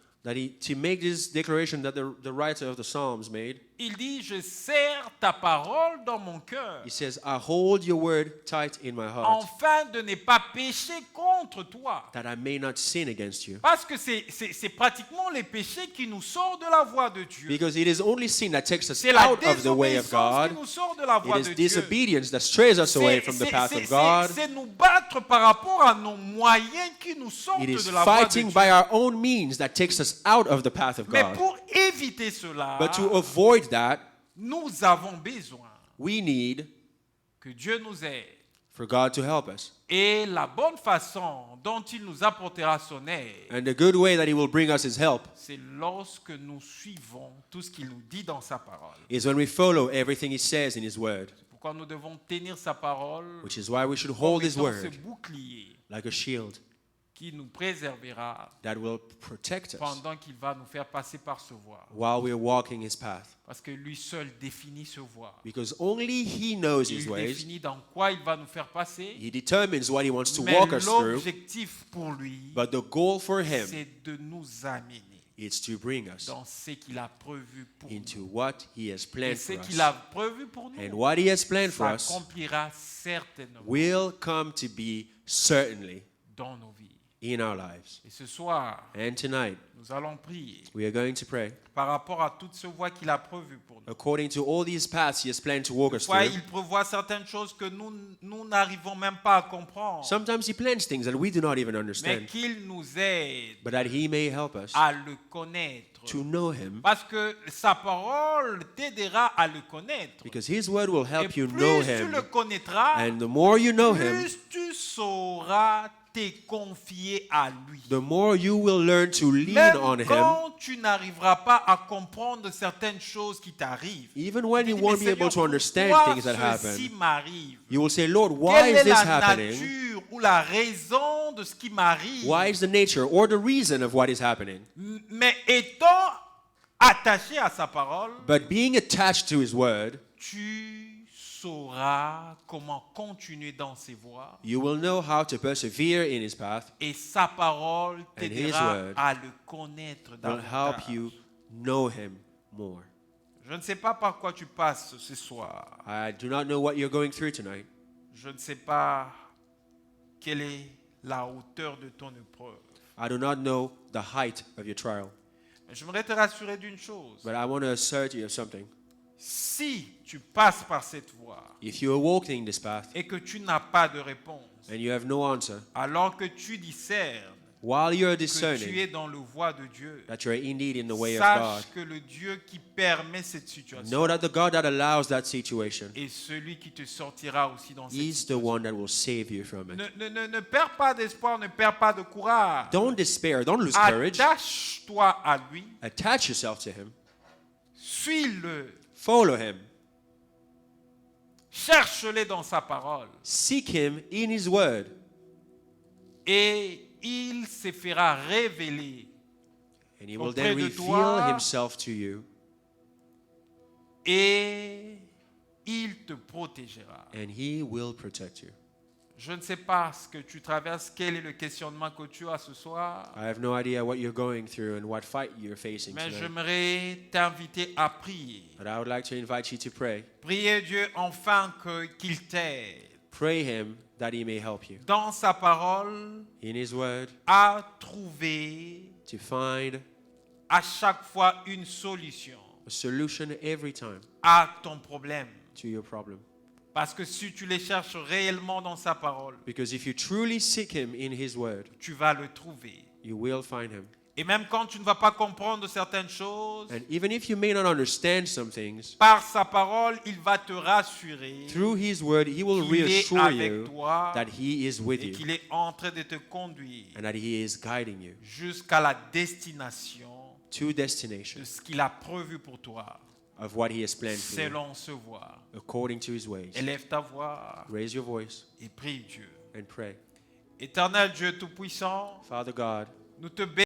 to make this declaration that the writer of the Psalms made. Il dit, je serre ta parole dans mon cœur, He says, I hold your word tight in my heart, afin de ne pas pécher contre toi. that I may not sin against you. Parce que c'est pratiquement les péchés qui nous sortent de la voie de Dieu. Because it is only sin that takes us C'est la out of the way of désobéissance God. qui nous sort de la voie It is de Dieu. disobedience that strays us away from the path of God. C'est nous battre par rapport à nos moyens qui nous sortent It is de la voie de fighting Dieu. by our own means that takes us out of the path of Mais God. pour éviter cela, But to avoid that, nous avons besoin we need que Dieu nous aide. for God to help us. Et la bonne façon dont il nous apportera son aide, And the good way that He will bring us His help c'est lorsque nous suivons tout ce qu'il nous dit dans sa parole. is when we follow everything He says in His word, Pourquoi nous devons tenir sa parole which is why we should comme hold His étant ce word bouclier like a shield qui nous préservera that will protect us pendant qu'il va nous faire passer par ce voie. while we're walking His path. Parce que lui seul définit ce voie. Because only He knows His Il ways. définit dans quoi il va nous faire passer. He determines what He wants to Mais walk us through. l'objectif pour lui, But the goal for Him c'est de nous amener is to bring us dans ce qu'il a prévu pour into nous. what He has Et planned ce for qu'il a us. prévu pour And nous what He has planned for us s'accomplira certainement will come to be certainly dans nos vies. in our lives. Et ce soir, And tonight, nous allons prier we are going to pray par rapport à toute ce voie qu'il a prévu pour nous. according to all these paths He has planned to walk us Parfois, through. il prévoit certaines choses que nous n'arrivons même pas à comprendre. Sometimes He plans things that we do not even Mais understand, qu'il nous aide but that He may help us à le connaître. to know Him, Parce que sa parole t'aidera à le connaître. because His word will Et help you plus know tu le Him. connaîtras, And the more you know Him, plus tu sauras te confier à lui. the more you will learn to lean Même on Him, quand tu n'arriveras pas à comprendre certaines choses qui t'arrivent, even when you tu dis, won't mais be able to Seigneur, understand pourquoi things that ceci happen. m'arrive? You will say, Lord, why Quelle is est this la happening? nature ou la raison de ce qui m'arrive? Why is the nature or the reason of what is happening? Mais étant attaché à sa parole, But being attached to His word, tu sauras comment continuer dans ses voies you will know how to persevere in His path, et sa parole And His t'aidera word à le connaître will davantage. help you know Him more. Je ne sais pas par quoi tu passes ce soir. I do not know what you're going through tonight. Je ne sais pas quelle est la hauteur de ton épreuve. I do not know the height of your trial. Mais je voudrais te rassurer d'une chose. But I want to assert you of something. Si tu passes par cette voie If you are walking this path et que tu n'as pas de réponse, and you have no answer, alors que tu discernes while you're que tu discerning es dans le voie de Dieu, that you're indeed in the way of God, sache que le Dieu qui permet cette situation know that the God that allows that situation est celui qui te sortira aussi dans cette is the situation. one that will save you from it. Ne perds pas d'espoir, ne perds pas de courage. Don't despair, don't lose courage. Attache-toi à lui, Attach yourself to Him, suis-le, follow Him, cherche-le dans sa parole seek Him in His Word, et il se fera révéler and He will auprès then de reveal toi. Himself to you, et il te protégera. and He will protect you. Je ne sais pas ce que tu traverses, quel est le questionnement que tu as ce soir, I have no idea what you're going through and what fight you're facing mais today, j'aimerais t'inviter à prier. but I would like to invite you to pray. Priez Dieu enfin qu'il t'aide Pray Him that He may help you dans sa parole in His Word à trouver to find à chaque fois une solution a solution every time à ton problème. to your problem. Parce que si tu les cherches réellement dans sa parole, Because if you truly seek Him in His Word, tu vas le trouver. you will find Him. Et même quand tu ne vas pas comprendre certaines choses, And even if you may not understand some things, par sa parole, il va te rassurer through His Word, He will qu'il est reassure avec you toi that He is with et you qu'il est en train de te conduire and that He is guiding you jusqu'à la destination to destination de ce qu'il a prévu pour toi, of what He has planned for you selon ce voie. according to His ways. Élève ta voix Raise your voice et prie Dieu. and pray. Éternel Dieu Tout-Puissant, Father God, nous te bénissons.